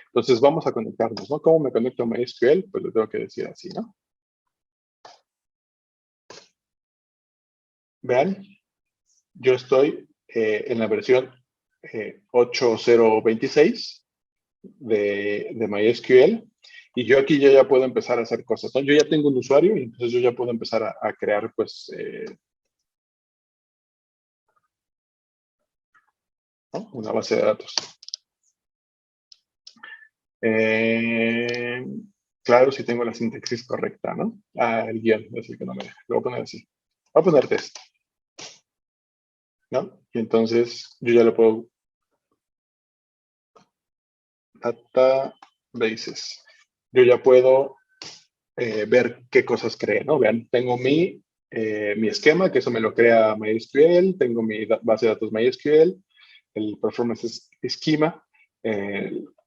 Entonces vamos a conectarnos, ¿no? ¿Cómo me conecto a MySQL? Pues lo tengo que decir así, ¿no? Vean, yo estoy en la versión 8.026 de MySQL. Y yo aquí ya puedo empezar a hacer cosas, ¿no? Yo ya tengo un usuario y entonces yo ya puedo empezar a crear, pues, ¿no? Una base de datos. Eh, claro, si tengo la sintaxis correcta, ¿no? El guión, es el que no me deja. Lo voy a poner así. Voy a poner test, ¿no? Y entonces yo ya lo puedo. Databases. Yo ya puedo ver qué cosas cree, ¿no? Vean, tengo mi esquema, que eso me lo crea MySQL, tengo mi base de datos MySQL, el performance schema,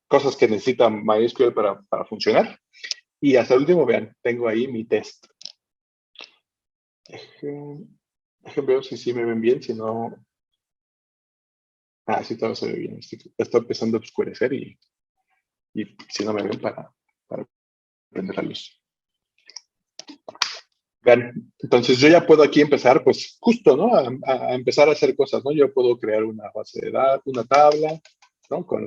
cosas que necesitan MySQL para funcionar. Y hasta el último, vean, tengo ahí mi test. Déjenme ver si sí me ven bien, si no. Sí, todo se ve bien. Está empezando a oscurecer y si no me ven para prender la luz. Vean, entonces yo ya puedo aquí empezar, pues justo, ¿no? A empezar a hacer cosas, ¿no? Yo puedo crear una base de datos, una tabla, ¿no? ¿Cómo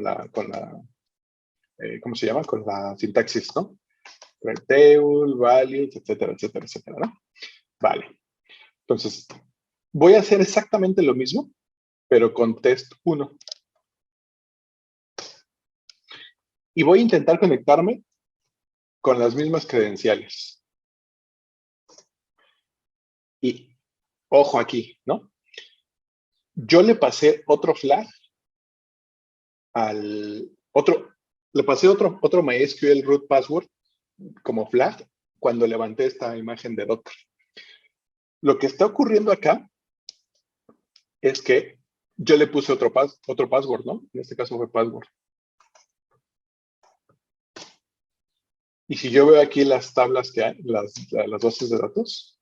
se llama? Con la sintaxis, ¿no? Create table, values, etcétera, etcétera, etcétera, ¿no? Vale. Entonces, voy a hacer exactamente lo mismo, pero con test 1. Y voy a intentar conectarme con las mismas credenciales. Y ojo aquí, ¿no? Yo le pasé otro flag le pasé otro MySQL root password como flag cuando levanté esta imagen de Docker. Lo que está ocurriendo acá es que yo le puse otro password, ¿no? En este caso fue password. Y si yo veo aquí las tablas que hay, las bases de datos,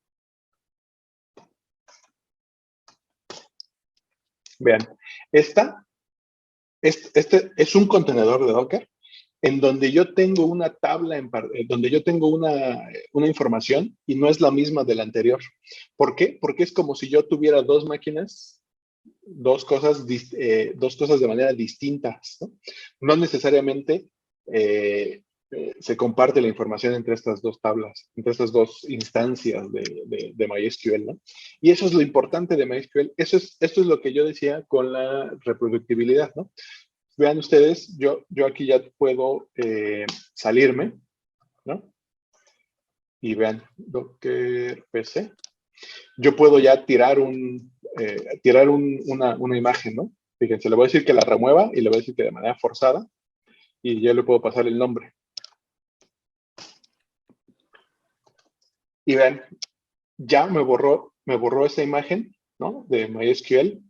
vean, este es un contenedor de Docker en donde yo tengo una tabla, donde yo tengo una información y no es la misma de la anterior. ¿Por qué? Porque es como si yo tuviera dos máquinas, dos cosas de manera distintas, ¿no? No necesariamente se comparte la información entre estas dos tablas, entre estas dos instancias de MySQL, ¿no? Y eso es lo importante de MySQL. Esto es lo que yo decía con la reproductibilidad, ¿no? Vean ustedes, yo aquí ya puedo salirme, ¿no? Y vean, Docker PC. Yo puedo ya tirar una imagen, ¿no? Fíjense, le voy a decir que la remueva y le voy a decir que de manera forzada y ya le puedo pasar el nombre. Y vean, ya me borró esa imagen, ¿no? De MySQL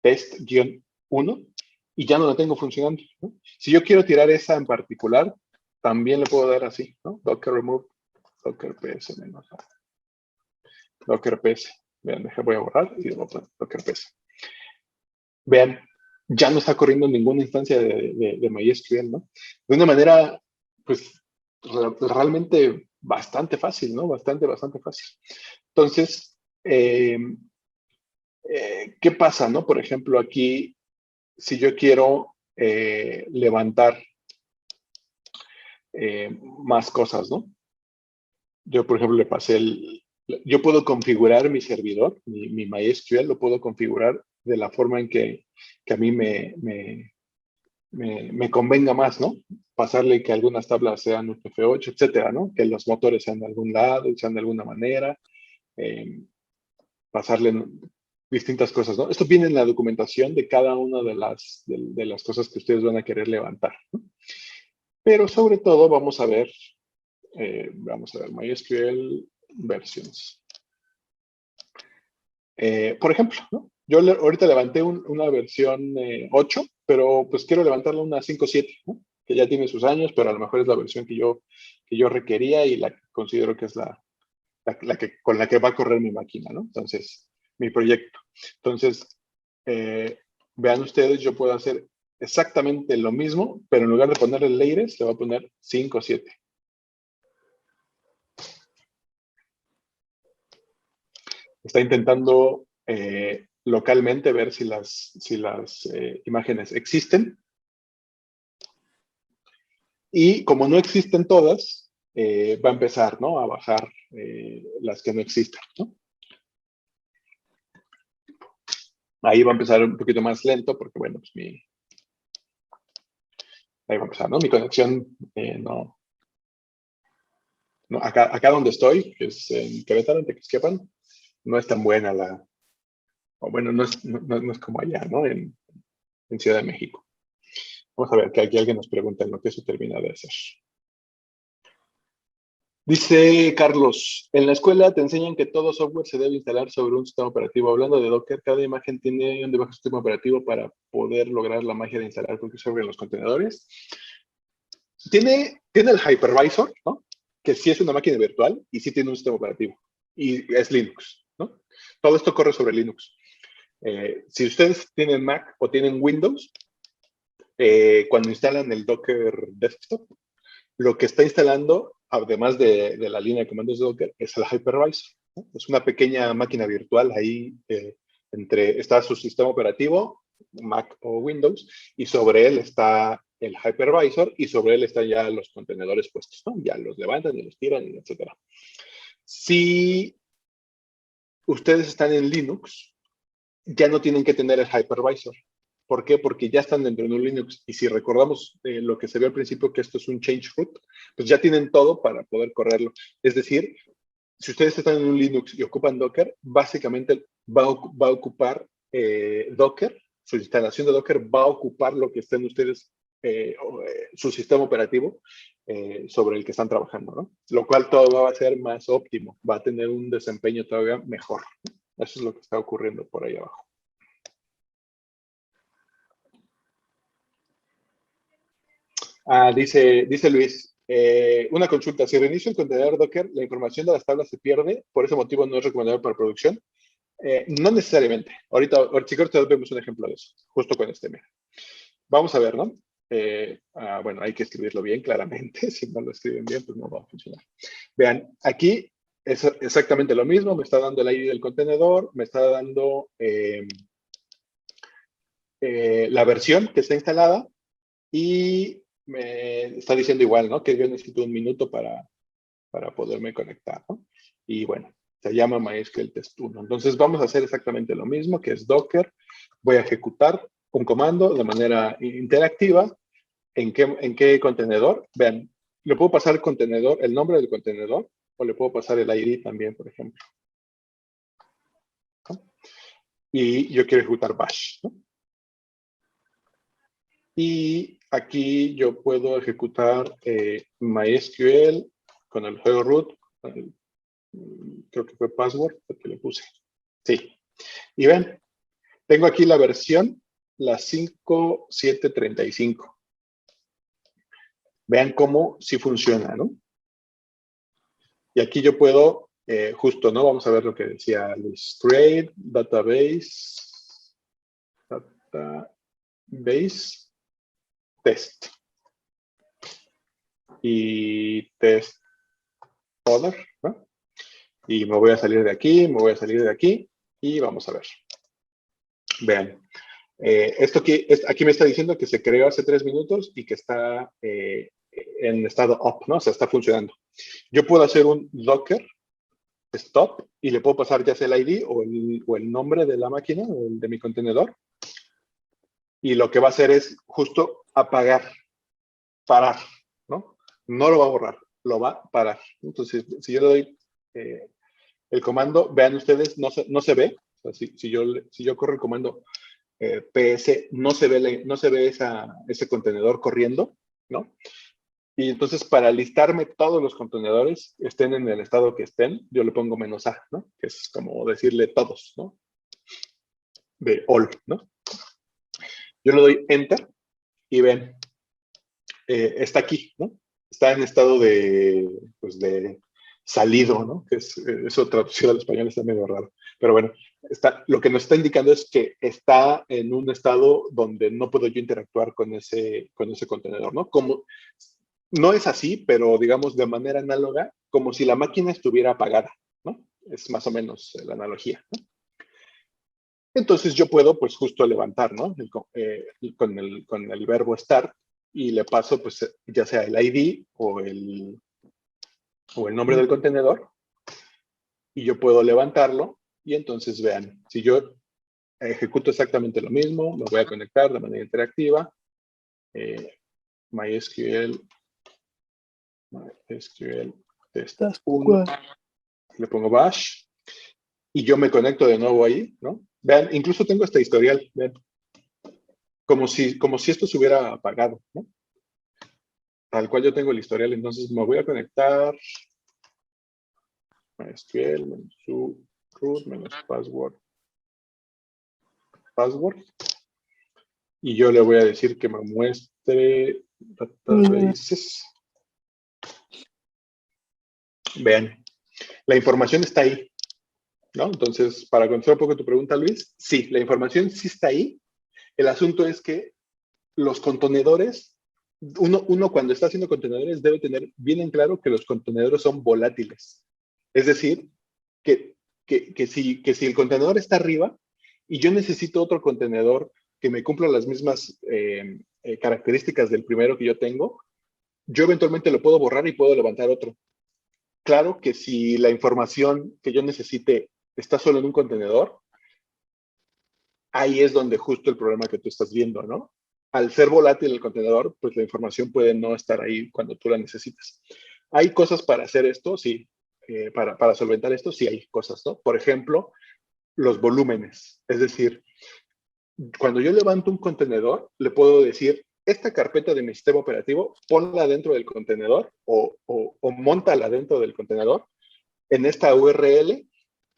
test-1 y ya no la tengo funcionando, ¿no? Si yo quiero tirar esa en particular, también le puedo dar así, ¿no? Docker remove, Docker ps menos Docker ps. Vean, voy a borrar y voy a poner Docker ps. Vean, ya no está corriendo ninguna instancia de MySQL, ¿no? De una manera, pues, realmente bastante fácil, ¿no? Bastante fácil. Entonces, ¿qué pasa, no? Por ejemplo, aquí, si yo quiero levantar más cosas, ¿no? Yo, por ejemplo, le pasé yo puedo configurar mi servidor, mi MySQL, lo puedo configurar de la forma en que a mí me convenga más, ¿no? Pasarle que algunas tablas sean UTF-8, etcétera, ¿no? Que los motores sean de algún lado y sean de alguna manera. Pasarle distintas cosas, ¿no? Esto viene en la documentación de cada una de las cosas que ustedes van a querer levantar, ¿no? Pero sobre todo vamos a ver MySQL versions. Por ejemplo, ¿no? Yo ahorita levanté una versión 8, pero pues quiero levantarla una 5.7, ¿no? Que ya tiene sus años, pero a lo mejor es la versión que yo requería y la que considero que es con la que va a correr mi máquina, ¿no? Entonces, mi proyecto. Entonces, vean ustedes, yo puedo hacer exactamente lo mismo, pero en lugar de ponerle layers, le voy a poner 5.7. Está intentando localmente ver si las imágenes existen. Y como no existen todas, va a empezar, ¿no? A bajar las que no existen, ¿no? Ahí va a empezar un poquito más lento porque, bueno, pues ahí va a empezar, ¿no? Mi conexión no, acá donde estoy, que es en Querétaro, en Tequisquiapan, no es tan buena o bueno, no es como allá, ¿no? En Ciudad de México. Vamos a ver, que aquí alguien nos pregunta en lo que eso termina de hacer. Dice Carlos, en la escuela te enseñan que todo software se debe instalar sobre un sistema operativo. Hablando de Docker, cada imagen tiene un debajo sistema operativo para poder lograr la magia de instalar cualquier software en los contenedores. Tiene el hypervisor, ¿no? Que sí es una máquina virtual y sí tiene un sistema operativo. Y es Linux, ¿no? Todo esto corre sobre Linux. Si ustedes tienen Mac o tienen Windows, cuando instalan el Docker Desktop, lo que está instalando, además de la línea de comandos de Docker, es el hypervisor, ¿no? Es una pequeña máquina virtual ahí está su sistema operativo, Mac o Windows, y sobre él está el hypervisor y sobre él están ya los contenedores puestos, ¿no? Ya los levantan y los tiran, etc. Si ustedes están en Linux, ya no tienen que tener el hypervisor. ¿Por qué? Porque ya están dentro de un Linux. Y si recordamos lo que se vio al principio, que esto es un change root, pues ya tienen todo para poder correrlo. Es decir, si ustedes están en un Linux y ocupan Docker, básicamente va a ocupar Docker, su instalación de Docker va a ocupar lo que estén ustedes, su sistema operativo sobre el que están trabajando, ¿no? Lo cual todo va a ser más óptimo, va a tener un desempeño todavía mejor. Eso es lo que está ocurriendo por ahí abajo. Dice Luis, una consulta, si reinicio el contenedor Docker, la información de las tablas se pierde, por ese motivo no es recomendable para producción. No necesariamente. Ahorita vemos un ejemplo de eso, justo con este. Mira. Vamos a ver, ¿no? Bueno, hay que escribirlo bien, claramente. Si no lo escriben bien, pues no va a funcionar. Vean, aquí es exactamente lo mismo. Me está dando el ID del contenedor, me está dando la versión que está instalada y me está diciendo igual, ¿no? Que yo necesito un minuto para poderme conectar, ¿no? Y bueno, se llama MySQL Test 1. Entonces vamos a hacer exactamente lo mismo, que es Docker. Voy a ejecutar un comando de manera interactiva. ¿En qué contenedor? Vean, le puedo pasar el contenedor, el nombre del contenedor, o le puedo pasar el ID también, por ejemplo. ¿No? Y yo quiero ejecutar bash, ¿no? Y aquí yo puedo ejecutar MySQL con el hello root, creo que fue password, porque le puse. Sí. Y ven, tengo aquí la versión, la 5.735. Vean cómo sí funciona, ¿no? Y aquí yo puedo, justo, ¿no? Vamos a ver lo que decía Luis. Create database test. y test other, ¿no? Y me voy a salir de aquí, me voy a salir de aquí y vamos a ver. Vean. Esto aquí me está diciendo que se creó hace 3 minutos y que está en estado up, ¿no? O sea, está funcionando. Yo puedo hacer un docker stop y le puedo pasar ya sea el ID o el nombre de la máquina o el de mi contenedor. Y lo que va a hacer es justo apagar, parar, ¿no? No lo va a borrar, lo va a parar. Entonces, si yo le doy el comando, vean ustedes, no se ve. O sea, si yo corro el comando PS, no se ve, ese contenedor corriendo, ¿no? Y entonces, para listarme todos los contenedores, estén en el estado que estén, yo le pongo -A, ¿no? Que es como decirle todos, ¿no? De all, ¿no? Yo le doy Enter y ven, está aquí, ¿no? Está en estado de, pues de salido, ¿no? Que es, eso traducido al español está medio raro. Pero bueno, lo que nos está indicando es que está en un estado donde no puedo yo interactuar con ese contenedor, ¿no? Como, no es así, pero digamos de manera análoga, como si la máquina estuviera apagada, ¿no? Es más o menos la analogía, ¿no? Entonces yo puedo, pues, justo levantar, ¿no? Con el verbo start y le paso, pues, ya sea el ID o el nombre del contenedor y yo puedo levantarlo y entonces vean, si yo ejecuto exactamente lo mismo, lo voy a conectar de manera interactiva, MySQL test 1, le pongo bash y yo me conecto de nuevo ahí, ¿no? Vean, incluso tengo este historial, vean, como si esto se hubiera apagado, ¿no? Tal cual yo tengo el historial, entonces me voy a conectar, MySQL, su root, password, y yo le voy a decir que me muestre databases. Vean, la información está ahí, ¿no? Entonces, para contestar un poco tu pregunta, Luis, sí, la información sí está ahí. El asunto es que los contenedores, uno cuando está haciendo contenedores debe tener bien en claro que los contenedores son volátiles. Es decir, que si el contenedor está arriba y yo necesito otro contenedor que me cumpla las mismas características del primero que yo tengo, yo eventualmente lo puedo borrar y puedo levantar otro. Claro que si la información que yo necesite está solo en un contenedor, ahí es donde justo el problema que tú estás viendo, ¿no? Al ser volátil el contenedor, pues la información puede no estar ahí cuando tú la necesitas. ¿Hay cosas para hacer esto? Sí. Para solventar esto, sí hay cosas, ¿no? Por ejemplo, los volúmenes. Es decir, cuando yo levanto un contenedor, le puedo decir, esta carpeta de mi sistema operativo, ponla dentro del contenedor o móntala dentro del contenedor en esta URL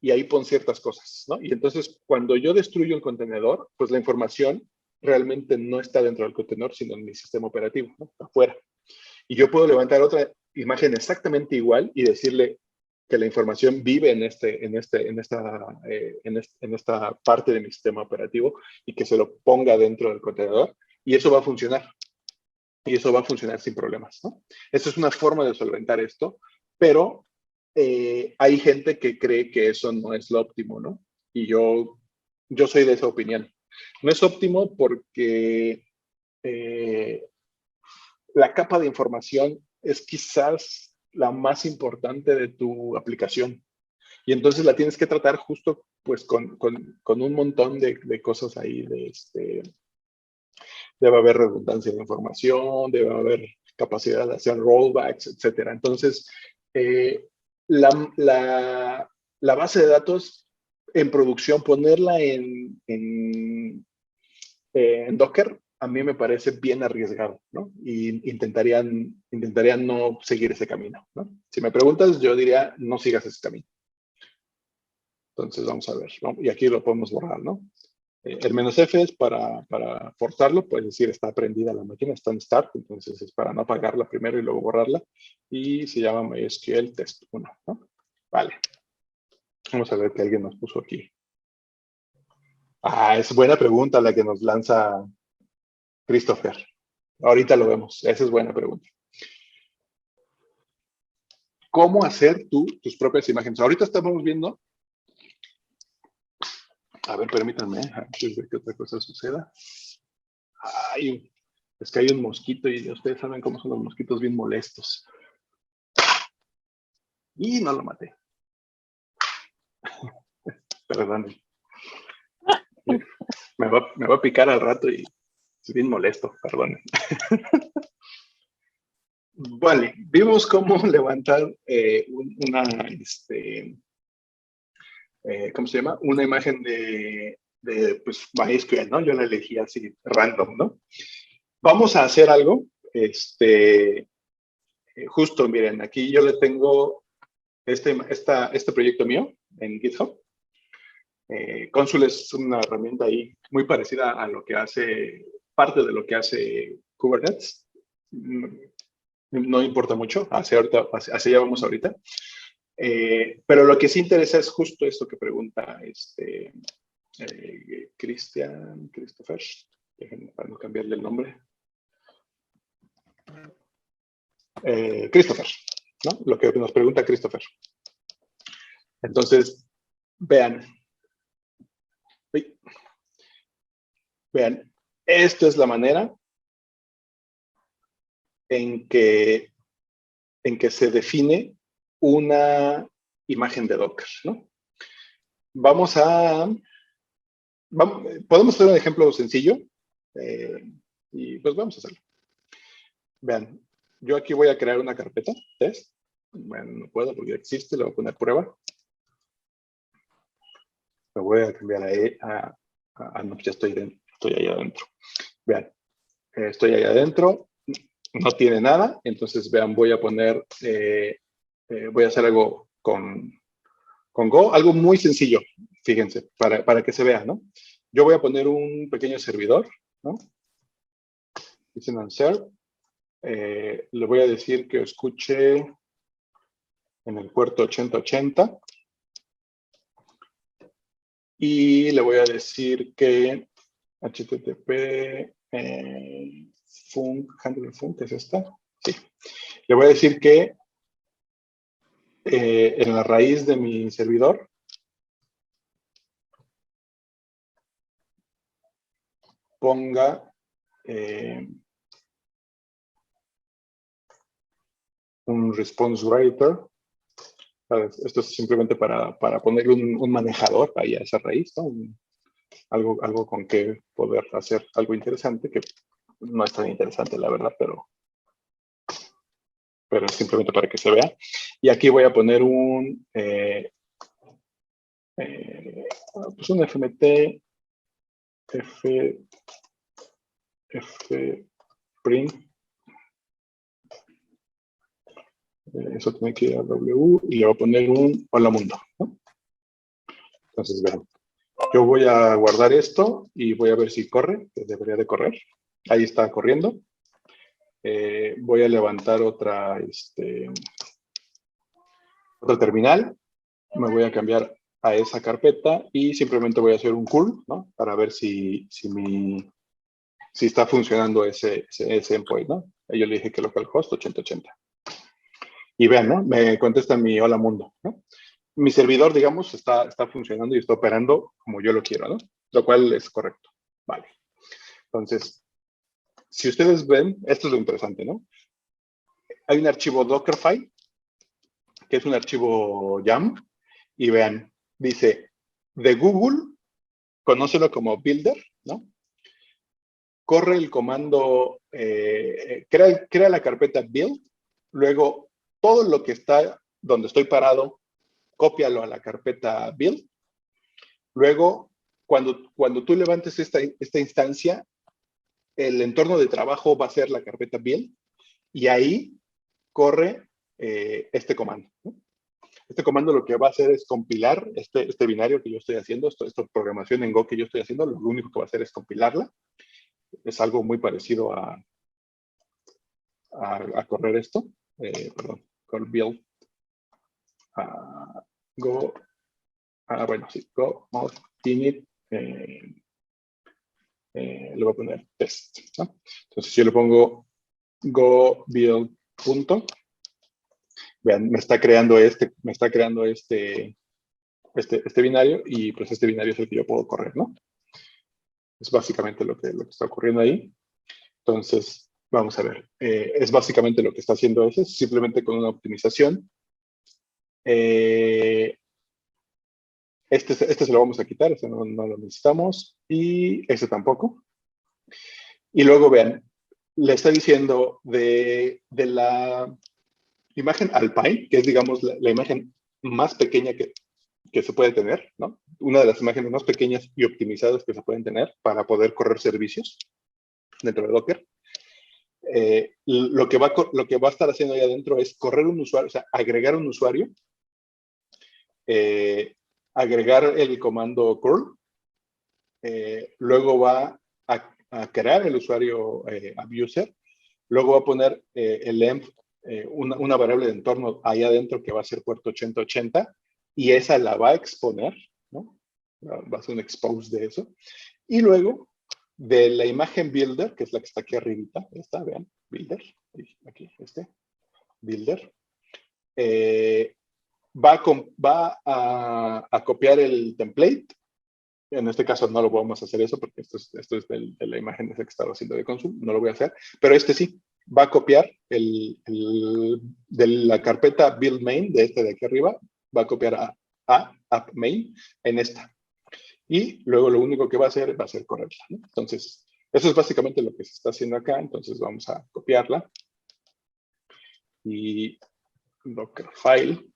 y ahí pon ciertas cosas, ¿no? Y entonces, cuando yo destruyo un contenedor, pues la información realmente no está dentro del contenedor, sino en mi sistema operativo, ¿no? Afuera. Y yo puedo levantar otra imagen exactamente igual y decirle que la información vive en esta parte de mi sistema operativo y que se lo ponga dentro del contenedor y eso va a funcionar. Y eso va a funcionar sin problemas, ¿no? Esa es una forma de solventar esto, pero hay gente que cree que eso no es lo óptimo, ¿no? Y yo soy de esa opinión. No es óptimo porque la capa de información es quizás la más importante de tu aplicación. Y entonces la tienes que tratar justo pues con un montón de cosas ahí. Debe haber redundancia de información, debe haber capacidad de hacer rollbacks, etcétera. Entonces, la, la base de datos en producción, ponerla en Docker, a mí me parece bien arriesgado, ¿no? Y intentarían no seguir ese camino, ¿no? Si me preguntas, yo diría, no sigas ese camino. Entonces, vamos a ver, ¿no? Y aquí lo podemos borrar, ¿no? El "-f es para forzarlo, puedes decir, está prendida la máquina, está en start, entonces es para no apagarla primero y luego borrarla. Y se llama MySQL test 1, ¿no? Vale. Vamos a ver qué alguien nos puso aquí. Ah, es buena pregunta la que nos lanza Christopher. Ahorita lo vemos. Esa es buena pregunta. cómo hacer tus propias imágenes. Ahorita estamos viendo, a ver, permítanme, antes de que otra cosa suceda. Ay, es que hay un mosquito y ustedes saben cómo son los mosquitos, bien molestos. Y no lo maté. Perdón. Me va a picar al rato y es bien molesto, perdón. Vale, vimos cómo levantar ¿cómo se llama? Una imagen de pues, MySQL, ¿no? Yo la elegí así, random, ¿no? Vamos a hacer algo, justo, miren, aquí yo le tengo este proyecto mío en GitHub. Consul es una herramienta ahí muy parecida a lo que hace, parte de lo que hace Kubernetes. No importa mucho, hacia allá vamos ahorita. Pero lo que sí interesa es justo esto que pregunta Christopher, para no cambiarle el nombre. Christopher, ¿no? Lo que nos pregunta Christopher. Entonces, vean, esta es la manera en que se define una imagen de Docker, ¿no? Podemos hacer un ejemplo sencillo y pues vamos a hacerlo. Vean, yo aquí voy a crear una carpeta, test. Bueno, no puedo porque ya existe, le voy a poner prueba. Lo voy a cambiar no, ya estoy ahí adentro. Vean, estoy ahí adentro, no tiene nada, entonces vean, voy a poner, voy a hacer algo con Go, algo muy sencillo, fíjense, para que se vea, ¿no? Yo voy a poner un pequeño servidor, ¿no? Dicen answer. Le voy a decir que escuche en el puerto 8080 y le voy a decir que HTTP handle funk, ¿es esta? Sí. Le voy a decir que en la raíz de mi servidor ponga un response writer. Esto es simplemente para ponerle un manejador ahí a esa raíz, ¿no? Algo con que poder hacer algo interesante, que no es tan interesante, la verdad, pero simplemente para que se vea. Y aquí voy a poner pues un FMT print. Eso tiene que ir a W y le voy a poner un hola mundo, ¿no? Entonces, vean, yo voy a guardar esto y voy a ver si corre, que debería de correr. Ahí está corriendo. Voy a levantar otra terminal. Me voy a cambiar a esa carpeta y simplemente voy a hacer un curl, ¿no? Para ver si está funcionando ese endpoint, ¿no? Yo le dije que localhost 8080. Y vean, ¿no? Me contesta mi hola mundo, ¿no? Mi servidor, digamos, está funcionando y está operando como yo lo quiero, ¿no? Lo cual es correcto. Vale. Entonces, si ustedes ven, esto es lo interesante, ¿no? Hay un archivo Dockerfile, que es un archivo YAML, y vean, dice, de Google, conócelo como builder, ¿no? Corre el comando, crea la carpeta build, luego todo lo que está donde estoy parado, cópialo a la carpeta build, luego cuando tú levantes esta instancia, el entorno de trabajo va a ser la carpeta build, y ahí corre este comando, ¿no? Este comando lo que va a hacer es compilar este binario que yo estoy haciendo, esta programación en Go que yo estoy haciendo, lo único que va a hacer es compilarla. Es algo muy parecido a correr esto. Perdón, call build. Go. Bueno, sí, go mod init. Le voy a poner test, ¿no? Entonces yo le pongo go build punto Vean, me está creando este binario y pues este binario es el que yo puedo correr, ¿no? Es básicamente lo que está ocurriendo ahí. Entonces, vamos a ver. Es básicamente lo que está haciendo ese, simplemente con una optimización. Este se lo vamos a quitar, este no lo necesitamos. Y este tampoco. Y luego vean, le está diciendo de la imagen Alpine, que es, digamos, la imagen más pequeña que se puede tener, ¿no? Una de las imágenes más pequeñas y optimizadas que se pueden tener para poder correr servicios dentro de Docker. Lo que va a estar haciendo ahí adentro es correr un usuario, o sea, agregar un usuario, agregar el comando curl, luego va a crear el usuario abuser, luego va a poner el env, una variable de entorno ahí adentro que va a ser puerto 8080 y esa la va a exponer, ¿no? Va a ser un expose de eso. Y luego de la imagen builder, que es la que está aquí arribita, esta, vean, builder, aquí, builder, va a copiar el template. En este caso no lo vamos a hacer eso porque esto es de la imagen que estaba haciendo de consul, no lo voy a hacer, pero este sí, va a copiar de la carpeta build main, de aquí arriba, va a copiar a app main en esta. Y luego lo único que va a hacer correrla, ¿no? Entonces, eso es básicamente lo que se está haciendo acá. Entonces vamos a copiarla. Y Dockerfile.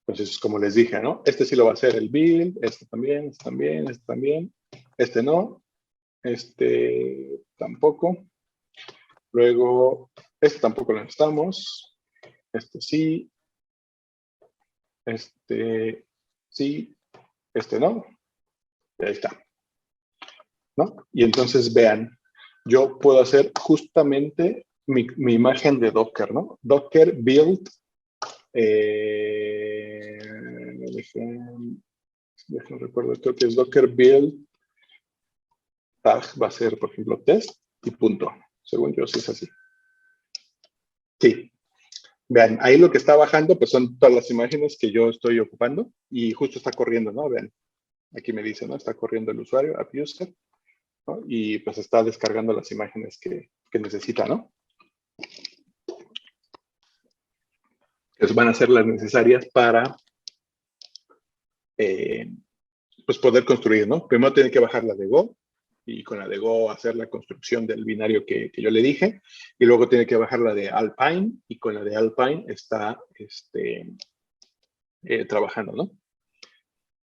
Entonces, como les dije, ¿no? Este sí lo va a hacer el build, este también, este también, este también. Este no, este tampoco. Luego, este tampoco lo necesitamos. Este sí. Este sí. Este no. Y ahí está, ¿no? Y entonces vean, yo puedo hacer justamente mi imagen de Docker, ¿no? Docker build, déjenme recuerdo, creo que es Docker build, tag va a ser, por ejemplo, test y punto. Según yo, sí es así. Sí. Vean, ahí lo que está bajando, pues son todas las imágenes que yo estoy ocupando y justo está corriendo, ¿no? Vean, aquí me dice, ¿no? Está corriendo el usuario, app user, ¿no? Y pues está descargando las imágenes que necesita, ¿no? Que van a ser las necesarias para pues poder construir, ¿no? Primero tiene que bajar la de Go y con la de Go hacer la construcción del binario que yo le dije y luego tiene que bajar la de Alpine y con la de Alpine está trabajando, ¿no?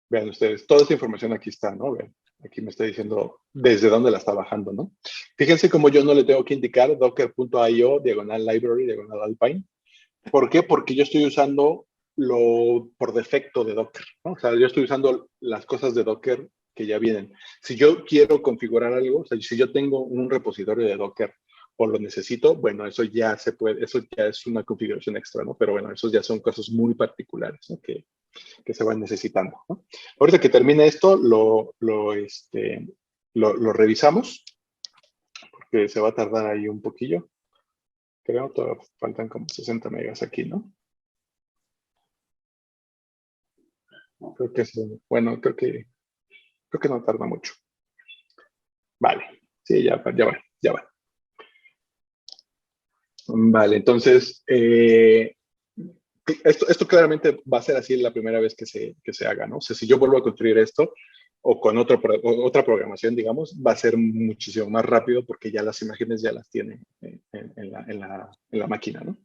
Vean ustedes, toda esta información aquí está, ¿no? Vean, aquí me está diciendo desde dónde la está bajando, ¿no? Fíjense cómo yo no le tengo que indicar docker.io, diagonal library, diagonal Alpine. ¿Por qué? Porque yo estoy usando lo por defecto de Docker, ¿no? O sea, yo estoy usando las cosas de Docker que ya vienen. Si yo quiero configurar algo, o sea, si yo tengo un repositorio de Docker o lo necesito, bueno, eso ya se puede, eso ya es una configuración extra, ¿no? Pero bueno, esos ya son cosas muy particulares, ¿no? Que se van necesitando, ¿no? Ahorita que termine esto, lo revisamos, porque se va a tardar ahí un poquillo. Creo que faltan como 60 megas aquí, ¿no? Creo que es, bueno, creo que no tarda mucho. Vale, sí, ya va. Vale, entonces, esto claramente va a ser así la primera vez que se haga, ¿no? O sea, si yo vuelvo a construir esto o con otra programación, digamos, va a ser muchísimo más rápido porque ya las imágenes ya las tiene en la máquina, ¿no?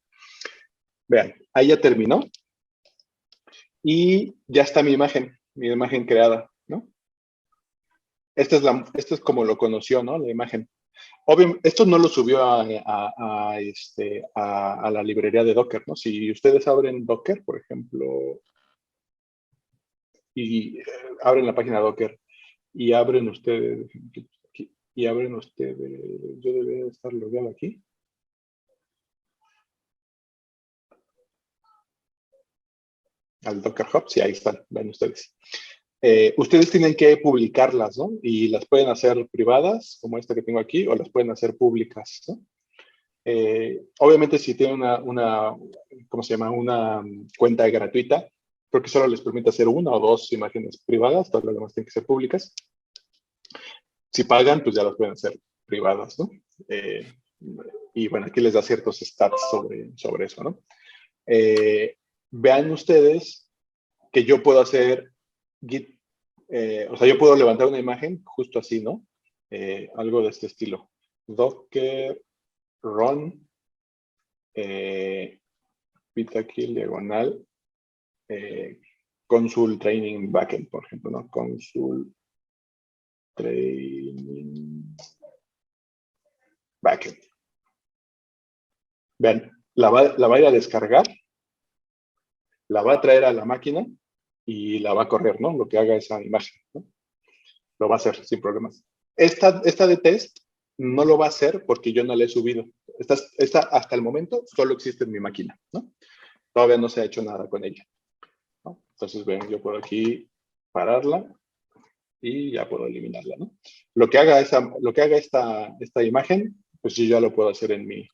Vean, ahí ya terminó y ya está mi imagen creada, ¿no? Esto es como lo conoció, ¿no? La imagen. Obviamente, esto no lo subió a la librería de Docker, ¿no? Si ustedes abren Docker, por ejemplo, y abren la página Docker y abren ustedes, yo debería estar logueado aquí. Al Docker Hub, sí, ahí están, ven ustedes. Ustedes tienen que publicarlas, ¿no? Y las pueden hacer privadas, como esta que tengo aquí, o las pueden hacer públicas, ¿no? Obviamente, si tienen ¿cómo se llama? Una cuenta gratuita, porque solo les permite hacer una o dos imágenes privadas, todas las demás tienen que ser públicas. Si pagan, pues ya las pueden hacer privadas, ¿no? Y bueno, aquí les da ciertos stats sobre eso, ¿no? Vean ustedes que yo puedo hacer Git, o sea, yo puedo levantar una imagen justo así, ¿no? Algo de este estilo. Docker run pita aquí diagonal consul training backend, por ejemplo, ¿no? Consul training backend. Vean, la va a ir a descargar, la va a traer a la máquina y la va a correr, ¿no? Lo que haga esa imagen, ¿no? Lo va a hacer sin problemas. Esta de test no lo va a hacer porque yo no la he subido. Esta hasta el momento solo existe en mi máquina, ¿no? Todavía no se ha hecho nada con ella, ¿no? Entonces, ven, yo puedo aquí pararla y ya puedo eliminarla, ¿no? Lo que haga esta imagen, pues yo ya lo puedo hacer en mi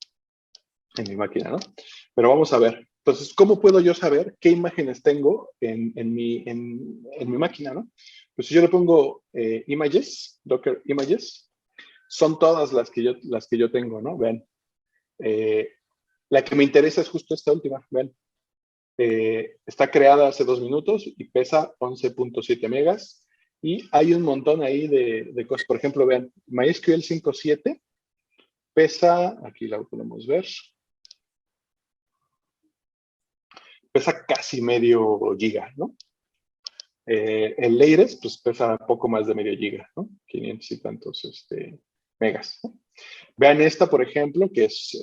máquina, ¿no? Pero vamos a ver. Entonces, ¿cómo puedo yo saber qué imágenes tengo en mi máquina, ¿no? Pues si yo le pongo images, Docker images, son todas las que yo tengo, ¿no? Vean. La que me interesa es justo esta última, vean. Está creada hace 2 minutos y pesa 11.7 megas. Y hay un montón ahí de cosas. Por ejemplo, vean, MySQL 5.7 pesa, aquí la podemos ver, pesa casi medio giga, ¿no? El Latest, pues pesa poco más de medio giga, ¿no? 500 y tantos megas, ¿no? Vean esta, por ejemplo, que es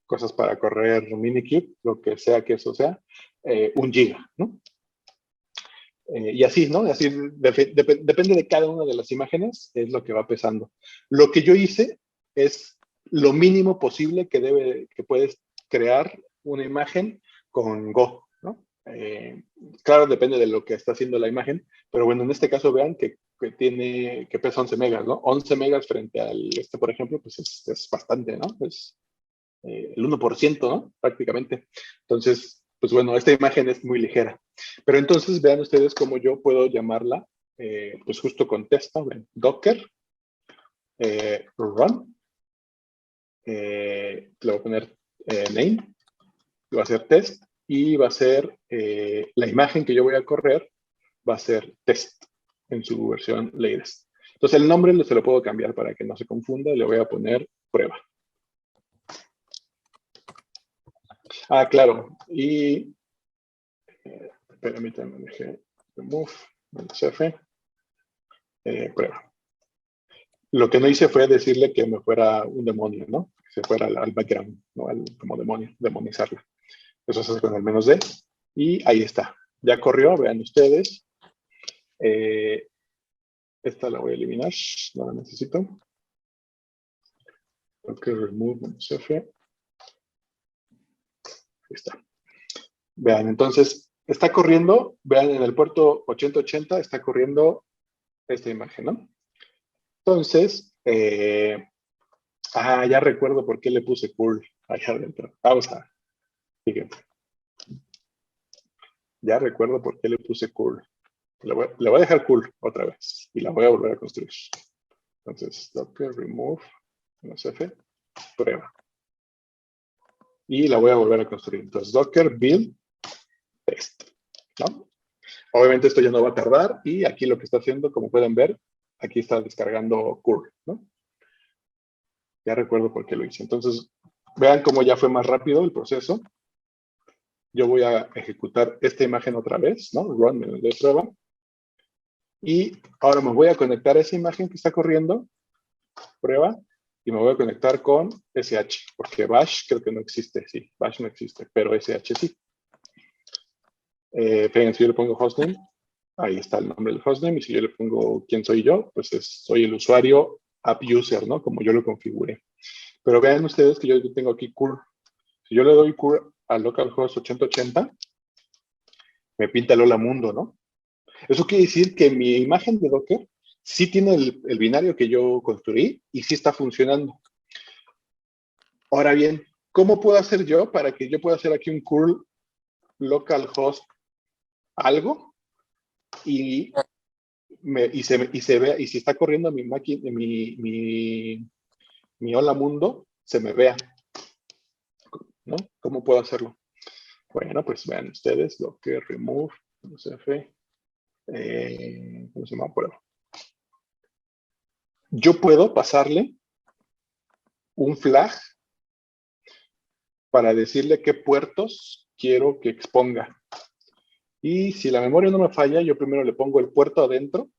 cosas para correr Minikube, lo que sea que eso sea, 1 giga, ¿no? Y así, ¿no? Así depende de cada una de las imágenes, es lo que va pesando. Lo que yo hice es lo mínimo posible que puedes crear una imagen con Go, ¿no? Claro, depende de lo que está haciendo la imagen, pero bueno, en este caso vean que pesa 11 megas, ¿no? 11 megas frente al por ejemplo, pues es bastante, ¿no? Es el 1%, ¿no? Prácticamente. Entonces, pues bueno, esta imagen es muy ligera. Pero entonces vean ustedes cómo yo puedo llamarla, pues justo con test, ¿no? Docker run, le voy a poner name, va a ser test y va a ser la imagen que yo voy a correr, va a ser test en su versión latest. Entonces el nombre se lo puedo cambiar para que no se confunda, le voy a poner prueba. Ah, claro, y permítanme, dejé remove, -F, prueba. Lo que no hice fue decirle que me fuera un demonio, ¿no? Que se fuera al background, ¿no? Como demonio, demonizarla. Eso se hace con el -D. Y ahí está. Ya corrió, vean ustedes. Esta la voy a eliminar, no la necesito. Ok, remove -F. Ahí está. Vean, entonces, está corriendo, vean, en el puerto 8080 está corriendo esta imagen, ¿no? Entonces, ya recuerdo por qué le puse cool allá adentro. Vamos a, fíjense. Ya recuerdo por qué le puse cool. Le voy a dejar cool otra vez y la voy a volver a construir. Entonces, docker remove, -F, prueba. Y la voy a volver a construir. Entonces, docker build test, ¿no? Obviamente esto ya no va a tardar y aquí lo que está haciendo, como pueden ver, aquí está descargando curl, ¿no? Ya recuerdo por qué lo hice. Entonces, vean cómo ya fue más rápido el proceso. Yo voy a ejecutar esta imagen otra vez, ¿no? Run de prueba. Y ahora me voy a conectar a esa imagen que está corriendo, prueba, y me voy a conectar con SH, porque Bash creo que no existe, sí, Bash no existe, pero SH sí. Fíjense, si yo le pongo hostname, ahí está el nombre del hostname, y si yo le pongo quién soy yo, pues soy el usuario app user, ¿no? Como yo lo configuré. Pero vean ustedes que yo tengo aquí curl. Si yo le doy curl a localhost 8080, me pinta el hola mundo, ¿no? Eso quiere decir que mi imagen de Docker sí tiene el binario que yo construí y sí está funcionando. Ahora bien, ¿cómo puedo hacer yo para que yo pueda hacer aquí un curl localhost algo y, se vea, y si está corriendo mi máquina, mi hola mundo, se me vea, ¿no? ¿Cómo puedo hacerlo? Bueno, pues vean ustedes lo que remove, cf, ¿cómo se llama? Prueba. Yo puedo pasarle un flag para decirle qué puertos quiero que exponga. Y si la memoria no me falla, yo primero le pongo el puerto adentro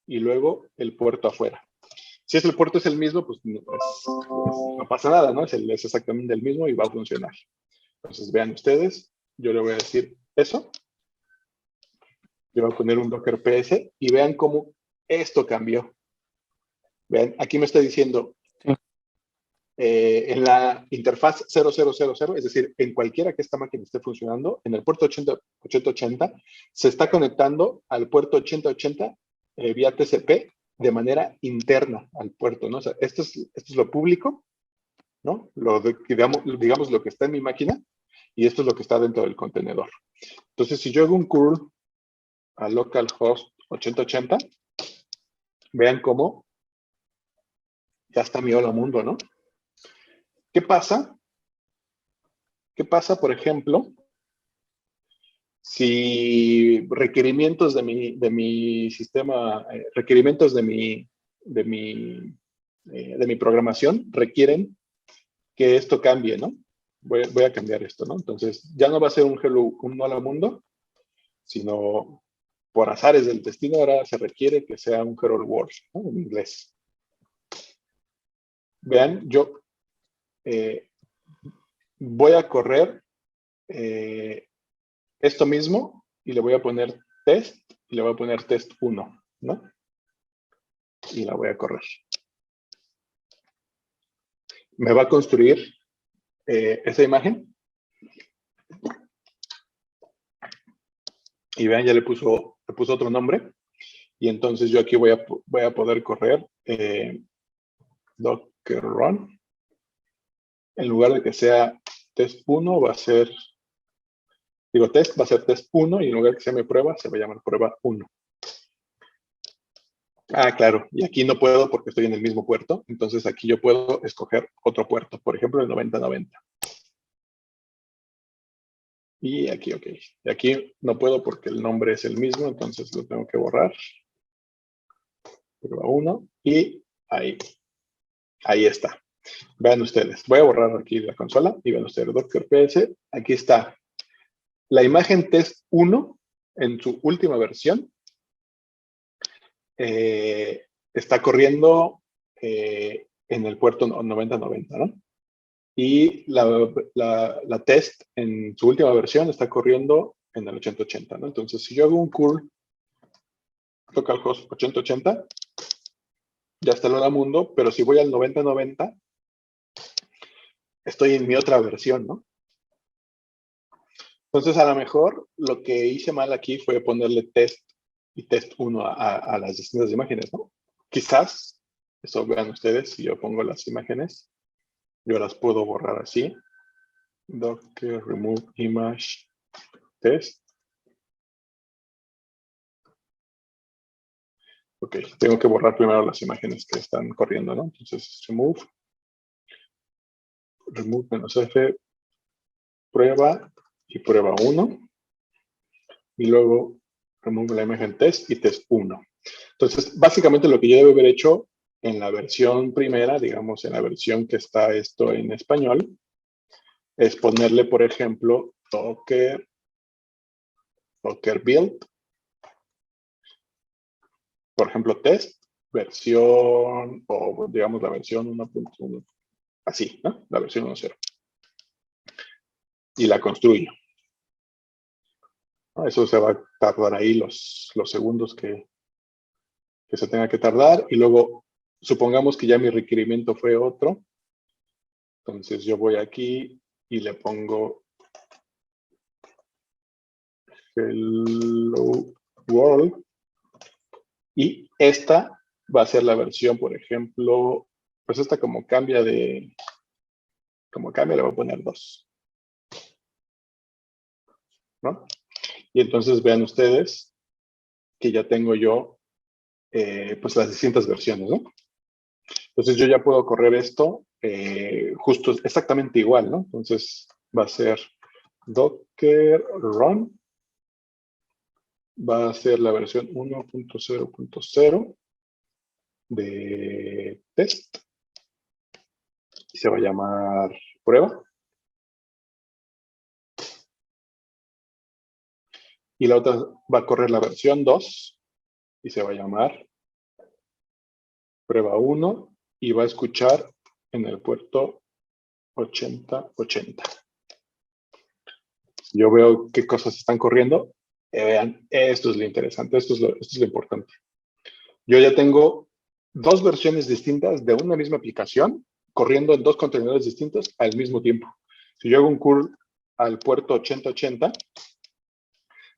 y luego el puerto afuera. Si el puerto es el mismo, pues no pasa nada, ¿no? Es exactamente el mismo y va a funcionar. Entonces, vean ustedes, yo le voy a decir eso. Yo voy a poner un Docker PS y vean cómo esto cambió. Vean, aquí me está diciendo Sí. En la interfaz 0000, es decir, en cualquiera que esta máquina esté funcionando, en el puerto 8080, se está conectando al puerto 8080 vía TCP de manera interna al puerto, ¿no? O sea, esto es lo público, ¿no? Digamos lo que está en mi máquina y esto es lo que está dentro del contenedor. Entonces, si yo hago un curl a localhost 8080, vean cómo ya está mi hola mundo, ¿no? ¿Qué pasa? ¿Qué pasa, por ejemplo, si requerimientos de mi sistema, requerimientos de mi programación requieren que esto cambie, ¿no? Voy a cambiar esto, ¿no? Entonces, ya no va a ser un hola mundo, sino por azares del destino ahora se requiere que sea un hello world, ¿no? En inglés. Vean, yo voy a correr esto mismo y le voy a poner test y le voy a poner test 1, ¿no? Y la voy a correr. Me va a construir esa imagen. Y vean, ya le puso otro nombre. Y entonces yo aquí voy a poder correr Docker Run. En lugar de que sea test 1, va a ser, digo test, va a ser test 1 y en lugar de que sea mi prueba, se va a llamar prueba 1. Ah, claro, y aquí no puedo porque estoy en el mismo puerto, entonces aquí yo puedo escoger otro puerto, por ejemplo el 9090. Y aquí, ok. Y aquí no puedo porque el nombre es el mismo, entonces lo tengo que borrar. Prueba 1 y ahí está. Vean ustedes, voy a borrar aquí la consola y vean ustedes, Docker PS, aquí está. La imagen test 1 en su última versión está corriendo en el puerto 9090, ¿no? Y la test en su última versión está corriendo en el 8080, ¿no? Entonces, si yo hago un curl localhost 8080, ya está el hola mundo, pero si voy al 9090, estoy en mi otra versión, ¿no? Entonces, a lo mejor lo que hice mal aquí fue ponerle test y test 1 a las distintas imágenes, ¿no? Quizás, eso vean ustedes, si yo pongo las imágenes, yo las puedo borrar así. Docker remove image test. Ok, tengo que borrar primero las imágenes que están corriendo, ¿no? Entonces, remove -f, prueba y prueba 1. Y luego remove la imagen test y test 1. Entonces, básicamente lo que yo debo haber hecho en la versión primera, digamos, en la versión que está esto en español, es ponerle, por ejemplo, Docker build, por ejemplo, test, versión, o digamos la versión 1.1, así, ¿no? La versión 1.0. Y la construyo. Eso se va a tardar ahí los segundos que se tenga que tardar. Y luego, supongamos que ya mi requerimiento fue otro. Entonces yo voy aquí y le pongo hello world. Y esta va a ser la versión, por ejemplo, pues esta como cambia de Como acá me le voy a poner 2, ¿no? Y entonces vean ustedes que ya tengo yo pues las distintas versiones, ¿no? Entonces yo ya puedo correr esto justo exactamente igual, ¿no? Entonces va a ser docker run, va a ser la versión 1.0.0 de test y se va a llamar prueba. Y la otra va a correr la versión 2 y se va a llamar prueba 1 y va a escuchar en el puerto 8080. Yo veo qué cosas están corriendo. Vean, esto es lo interesante, esto es lo importante. Yo ya tengo 2 versiones distintas de una misma aplicación corriendo en 2 contenedores distintos al mismo tiempo. Si yo hago un curl al puerto 8080,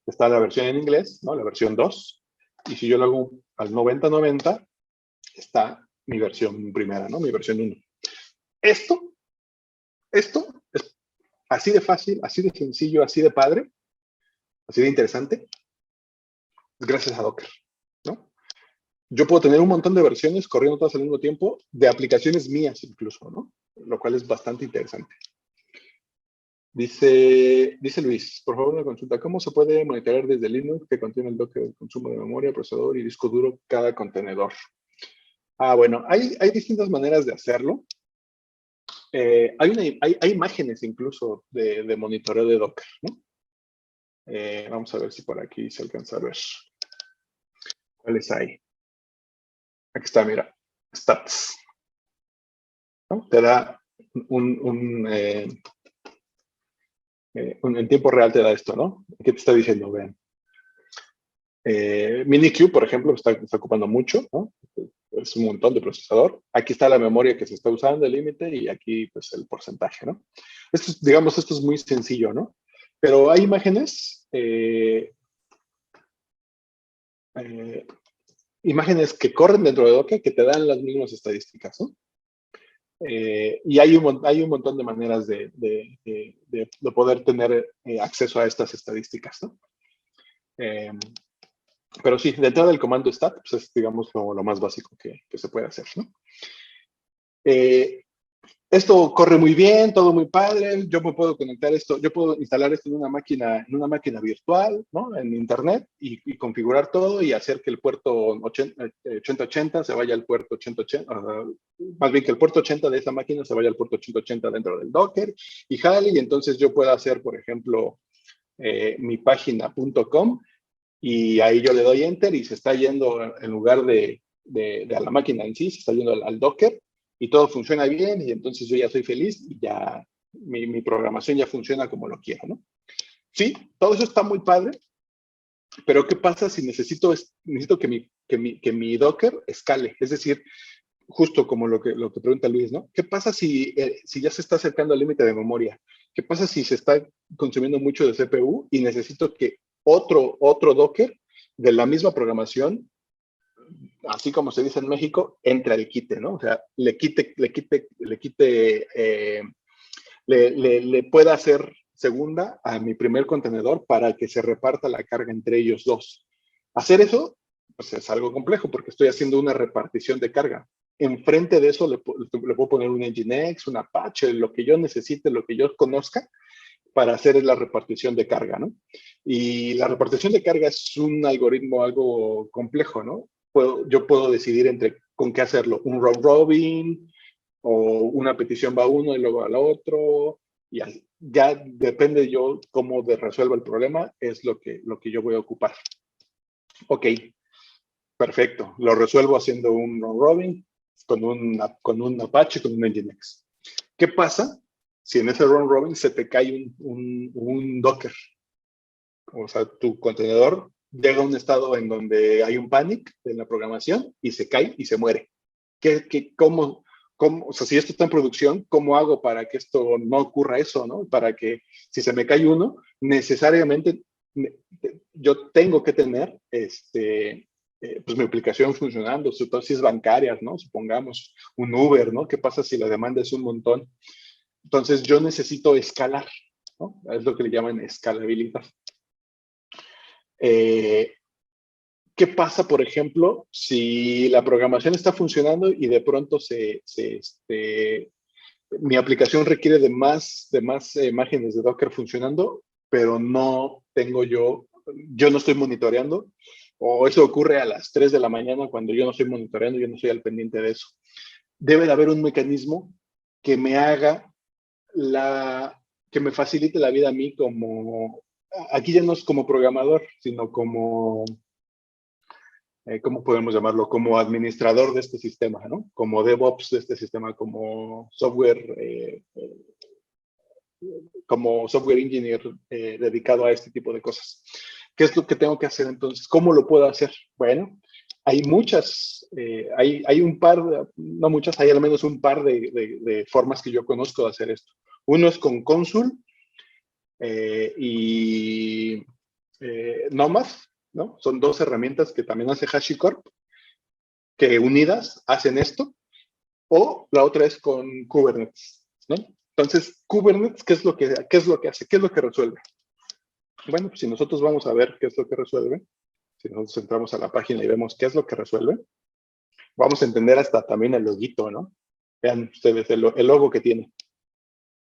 está la versión en inglés, ¿no? La versión 2. Y si yo lo hago al 9090, está mi versión primera, ¿no? Mi versión 1. Esto es así de fácil, así de sencillo, así de padre, así de interesante, gracias a Docker, ¿no? Yo puedo tener un montón de versiones corriendo todas al mismo tiempo, de aplicaciones mías incluso, ¿no? Lo cual es bastante interesante. Dice Luis, por favor, una consulta. ¿Cómo se puede monitorear desde Linux que contiene el Docker el consumo de memoria, procesador y disco duro cada contenedor? Bueno, hay distintas maneras de hacerlo. Hay imágenes incluso de monitoreo de Docker, ¿no? Vamos a ver si por aquí se alcanza a ver. ¿Cuáles hay? Aquí está, mira. Stats, ¿no? Te da en tiempo real te da esto, ¿no? ¿Qué te está diciendo? Vean. Minikube, por ejemplo, está ocupando mucho, ¿no? Es un montón de procesador. Aquí está la memoria que se está usando, el límite, y aquí, pues, el porcentaje, ¿no? Digamos, esto es muy sencillo, ¿no? Pero hay imágenes, imágenes que corren dentro de Docker que te dan las mismas estadísticas, ¿no? Y hay un montón de maneras de poder tener acceso a estas estadísticas, ¿no? Pero sí, de entrada del comando stat, pues es, digamos, lo más básico que se puede hacer, ¿no? Esto corre muy bien, todo muy padre. Yo me puedo conectar esto, yo puedo instalar esto en una máquina virtual, ¿no? En internet y configurar todo y hacer que el puerto 8080 se vaya al puerto 8080, más bien que el puerto 80 de esa máquina se vaya al puerto 8080 dentro del Docker y jale, y entonces yo puedo hacer, por ejemplo, mi página.com y ahí yo le doy enter y se está yendo en lugar de a la máquina en sí, se está yendo al Docker y todo funciona bien y entonces yo ya soy feliz y ya mi programación ya funciona como lo quiero, ¿no? Sí, todo eso está muy padre, pero ¿qué pasa si necesito que mi Docker escale? Es decir, justo como lo que pregunta Luis, ¿no? ¿Qué pasa si ya se está acercando al límite de memoria? ¿Qué pasa si se está consumiendo mucho de CPU y necesito que otro Docker de la misma programación, así como se dice en México, entre al quite, ¿no? O sea, le pueda hacer segunda a mi primer contenedor para que se reparta la carga entre ellos dos. Hacer eso, pues es algo complejo porque estoy haciendo una repartición de carga. Enfrente de eso le puedo poner un Nginx, un Apache, lo que yo necesite, lo que yo conozca para hacer la repartición de carga, ¿no? Y la repartición de carga es un algoritmo algo complejo, ¿no? Yo puedo decidir entre con qué hacerlo, un round robin, o una petición va a uno y luego al otro, y ya depende yo cómo resuelva el problema, es lo que yo voy a ocupar. Ok, perfecto, lo resuelvo haciendo un round robin con un Apache, con un Nginx. ¿Qué pasa si en ese round robin se te cae un Docker? O sea, tu contenedor llega a un estado en donde hay un panic en la programación y se cae y se muere. ¿Cómo, o sea, si esto está en producción, ¿cómo hago para que esto no ocurra eso, ¿no? Para que si se me cae uno, necesariamente yo tengo que tener pues mi aplicación funcionando, si es bancarias, ¿no? Supongamos un Uber, ¿no? ¿Qué pasa si la demanda es un montón? Entonces yo necesito escalar, ¿no? Es lo que le llaman escalabilidad. ¿Qué pasa, por ejemplo, si la programación está funcionando y de pronto mi aplicación requiere de más imágenes de Docker funcionando, pero no tengo yo no estoy monitoreando, o eso ocurre a las 3 de la mañana cuando yo no estoy monitoreando, yo no estoy al pendiente de eso? Debe de haber un mecanismo que me haga que me facilite la vida a mí aquí ya no es como programador, sino como, ¿cómo podemos llamarlo? Como administrador de este sistema, ¿no? Como DevOps de este sistema, como software engineer dedicado a este tipo de cosas. ¿Qué es lo que tengo que hacer entonces? ¿Cómo lo puedo hacer? Bueno, hay hay un par, no muchas, hay al menos un par de formas que yo conozco de hacer esto. Uno es con Consul y Nomad, ¿no? Son dos herramientas que también hace HashiCorp, que unidas hacen esto, o la otra es con Kubernetes, ¿no? Entonces, Kubernetes, qué es lo que hace? ¿Qué es lo que resuelve? Bueno, pues si nosotros vamos a ver qué es lo que resuelve, si nosotros entramos a la página y vemos qué es lo que resuelve, vamos a entender hasta también el loguito, ¿no? Vean ustedes el logo que tiene.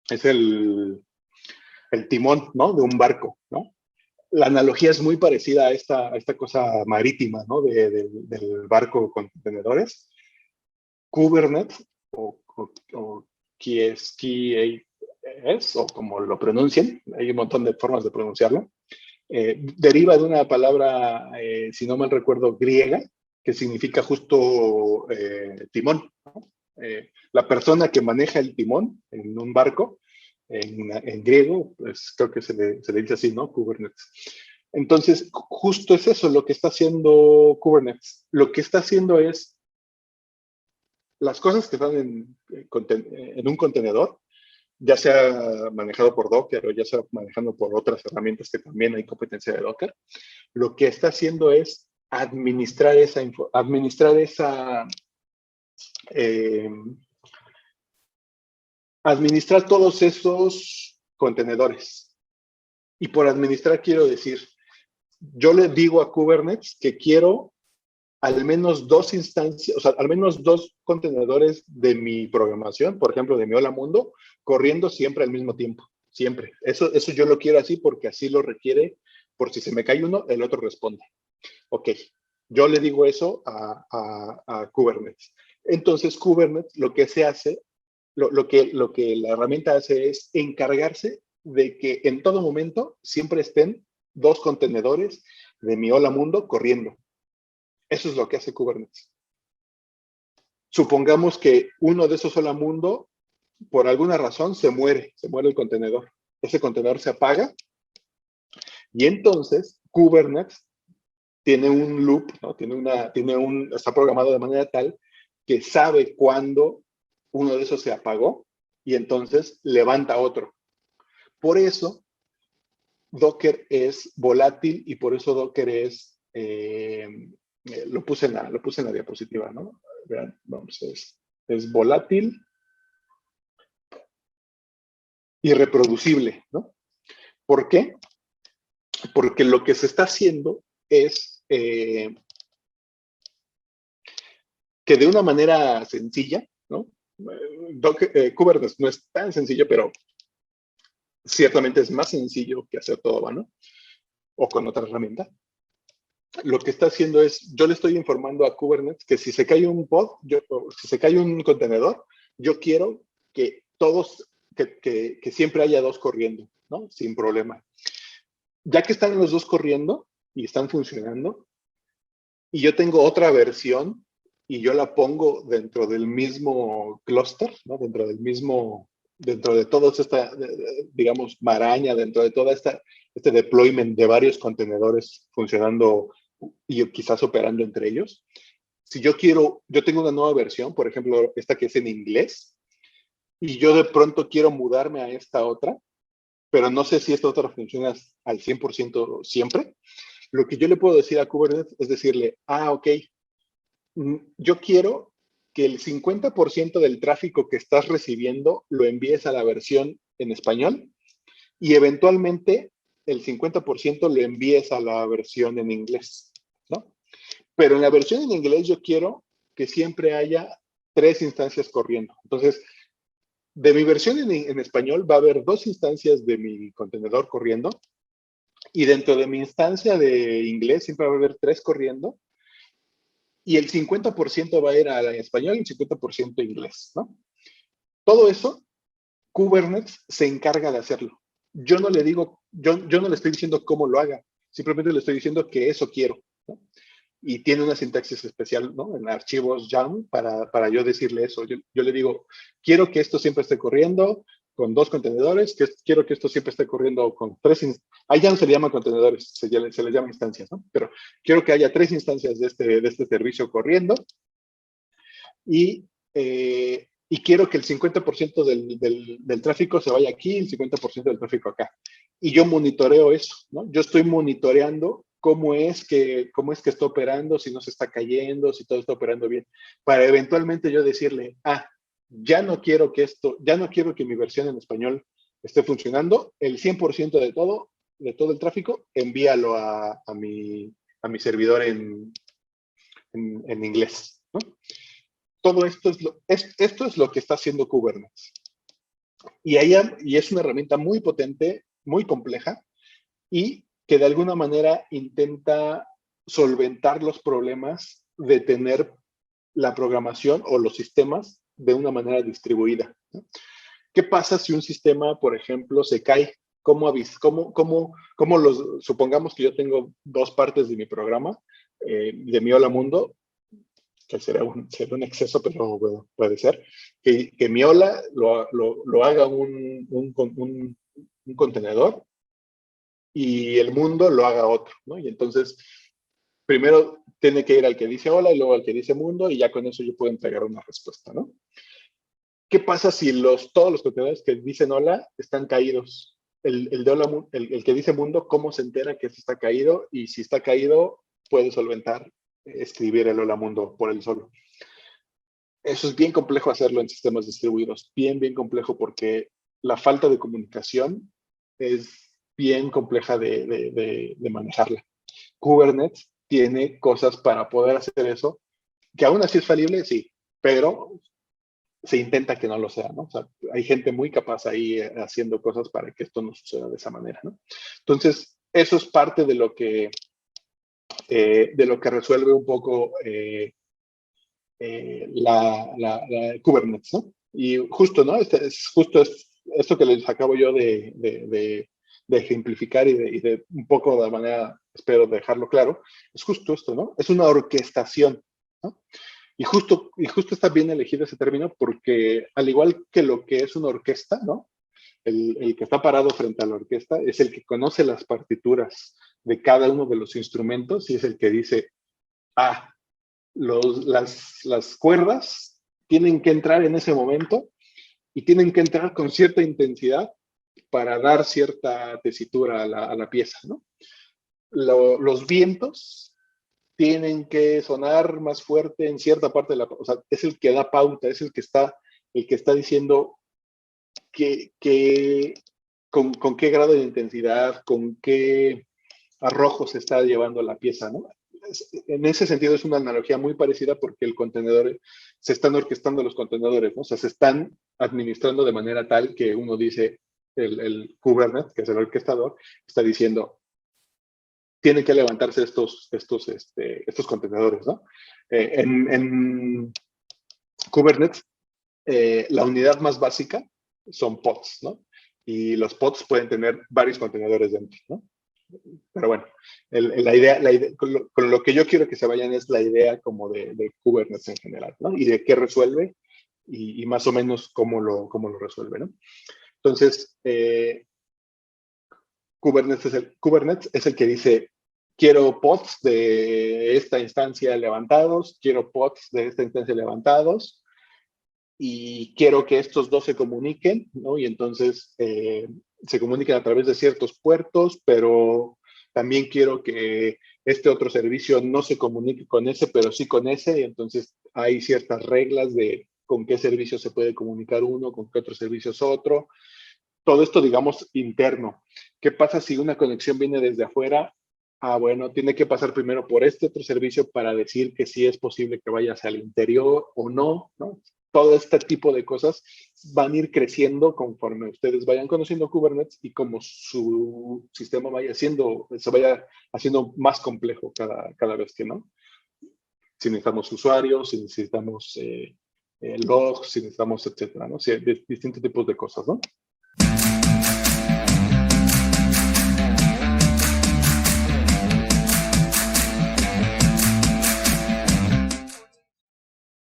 Es el timón, ¿no? De un barco, ¿no? La analogía es muy parecida a esta cosa marítima, ¿no? Del barco con contenedores. Kubernetes o KSKS, o como lo pronuncien, hay un montón de formas de pronunciarlo, deriva de una palabra, si no mal recuerdo, griega, que significa justo timón, ¿no? La persona que maneja el timón en un barco, en griego, pues creo que se le dice así, ¿no? Kubernetes. Entonces, justo es eso lo que está haciendo Kubernetes. Lo que está haciendo es las cosas que están en un contenedor, ya sea manejado por Docker o ya sea manejando por otras herramientas que también hay competencia de Docker, lo que está haciendo es eh, administrar todos esos contenedores. Y por administrar quiero decir, yo le digo a Kubernetes que quiero al menos dos instancias, o sea, al menos dos contenedores de mi programación, por ejemplo, de mi Hola Mundo, corriendo siempre al mismo tiempo. Siempre. Eso yo lo quiero así porque así lo requiere. Por si se me cae uno, el otro responde. Ok. Yo le digo eso a Kubernetes. Entonces, Kubernetes lo que se hace, lo que la herramienta hace es encargarse de que en todo momento siempre estén dos contenedores de mi Hola Mundo corriendo. Eso es lo que hace Kubernetes. Supongamos que uno de esos Hola Mundo, por alguna razón, se muere el contenedor. Ese contenedor se apaga y entonces Kubernetes tiene un loop, ¿no? Está programado de manera tal que sabe cuándo uno de esos se apagó y entonces levanta otro. Por eso Docker es volátil y por eso Docker lo puse en la diapositiva, ¿no? Vean, vamos, es volátil y reproducible, ¿no? ¿Por qué? Porque lo que se está haciendo es que de una manera sencilla, ¿no? Kubernetes no es tan sencillo, pero ciertamente es más sencillo que hacer todo, ¿no? O con otra herramienta. Lo que está haciendo es, yo le estoy informando a Kubernetes que si se cae un si se cae un contenedor, yo quiero que que siempre haya dos corriendo, ¿no? Sin problema. Ya que están los dos corriendo y están funcionando, y yo tengo otra versión y yo la pongo dentro del mismo clúster, ¿no? Dentro de toda esta, digamos, maraña, dentro de toda este deployment de varios contenedores funcionando y quizás operando entre ellos. Si yo tengo una nueva versión, por ejemplo, esta que es en inglés, y yo de pronto quiero mudarme a esta otra, pero no sé si esta otra funciona al 100% siempre. Lo que yo le puedo decir a Kubernetes es decirle, ok, yo quiero que el 50% del tráfico que estás recibiendo lo envíes a la versión en español y eventualmente el 50% lo envíes a la versión en inglés, ¿no? Pero en la versión en inglés yo quiero que siempre haya 3 instancias corriendo. Entonces, de mi versión en español va a haber 2 instancias de mi contenedor corriendo y dentro de mi instancia de inglés siempre va a haber 3 corriendo y el 50% va a ir a español y el 50% a inglés, ¿no? Todo eso, Kubernetes se encarga de hacerlo. Yo no le digo, yo no le estoy diciendo cómo lo haga, simplemente le estoy diciendo que eso quiero, ¿no? Y tiene una sintaxis especial, ¿no? En archivos YAML para yo decirle eso. Yo le digo, quiero que esto siempre esté corriendo con 2 contenedores, quiero que esto siempre esté corriendo con 3, ahí ya no se le llaman contenedores, se le llama instancias, ¿no? Pero quiero que haya 3 instancias de este servicio corriendo y quiero que el 50% del tráfico se vaya aquí, el 50% del tráfico acá. Y yo monitoreo eso, ¿no? Yo estoy monitoreando cómo es que está operando, si no se está cayendo, si todo está operando bien, para eventualmente yo decirle, ya no quiero que mi versión en español esté funcionando, el 100% de todo el tráfico, envíalo a mi servidor en inglés, ¿no? Todo esto es lo que está haciendo Kubernetes. Y es una herramienta muy potente, muy compleja, y que de alguna manera intenta solventar los problemas de tener la programación o los sistemas de una manera distribuida, ¿no? ¿Qué pasa si un sistema, por ejemplo, se cae? Supongamos que yo tengo 2 partes de mi programa, de mi Hola Mundo, que sería un exceso, pero bueno, puede ser, que mi Hola lo haga un contenedor y el mundo lo haga otro, ¿no? Y entonces, primero tiene que ir al que dice hola y luego al que dice mundo y ya con eso yo puedo entregar una respuesta, ¿no? ¿Qué pasa si todos los contenedores que dicen hola están caídos? El que dice mundo, ¿cómo se entera que eso está caído? Y si está caído, puede solventar escribir el hola mundo por él solo. Eso es bien complejo hacerlo en sistemas distribuidos, bien complejo porque la falta de comunicación es bien compleja de manejarla. Kubernetes tiene cosas para poder hacer eso, que aún así es falible, sí, pero se intenta que no lo sea, ¿no? O sea, hay gente muy capaz ahí haciendo cosas para que esto no suceda de esa manera, ¿no? Entonces, eso es parte de lo que resuelve un poco la Kubernetes, ¿no? Y justo, ¿no? Esto que les acabo yo de ejemplificar y de un poco de manera, espero dejarlo claro, es justo esto, ¿no? Es una orquestación, ¿no? Y justo está bien elegido ese término porque al igual que lo que es una orquesta, ¿no? El que está parado frente a la orquesta es el que conoce las partituras de cada uno de los instrumentos y es el que dice, las cuerdas tienen que entrar en ese momento y tienen que entrar con cierta intensidad para dar cierta tesitura a la pieza, ¿no? Los vientos tienen que sonar más fuerte en cierta parte de o sea, es el que da pauta, es el que está diciendo con qué grado de intensidad, con qué arrojo se está llevando la pieza, ¿no? En ese sentido es una analogía muy parecida porque se están orquestando los contenedores, ¿no? O sea, se están administrando de manera tal que uno dice, el Kubernetes, que es el orquestador, está diciendo, tienen que levantarse estos contenedores, ¿no? En Kubernetes, la unidad más básica son pods, ¿no? Y los pods pueden tener varios contenedores dentro, ¿no? Pero bueno, la idea con lo que yo quiero que se vayan es la idea como de Kubernetes en general, ¿no? Y de qué resuelve y más o menos cómo lo resuelve, ¿no? Entonces, Kubernetes es el que dice, quiero pods de esta instancia levantados, quiero pods de esta instancia levantados, y quiero que estos 2 se comuniquen, ¿no? Y entonces se comuniquen a través de ciertos puertos, pero también quiero que este otro servicio no se comunique con ese, pero sí con ese, y entonces hay ciertas reglas de con qué servicio se puede comunicar uno, con qué otro servicio es otro. Todo esto, digamos, interno. ¿Qué pasa si una conexión viene desde afuera? Ah, bueno, tiene que pasar primero por este otro servicio para decir que sí es posible que vaya hacia el interior o no, ¿no? Todo este tipo de cosas van a ir creciendo conforme ustedes vayan conociendo Kubernetes y como su sistema vaya siendo, se vaya haciendo más complejo cada vez que no. Si necesitamos usuarios, si necesitamos logs, si necesitamos, etcétera, ¿no? Sí, distintos tipos de cosas, ¿no?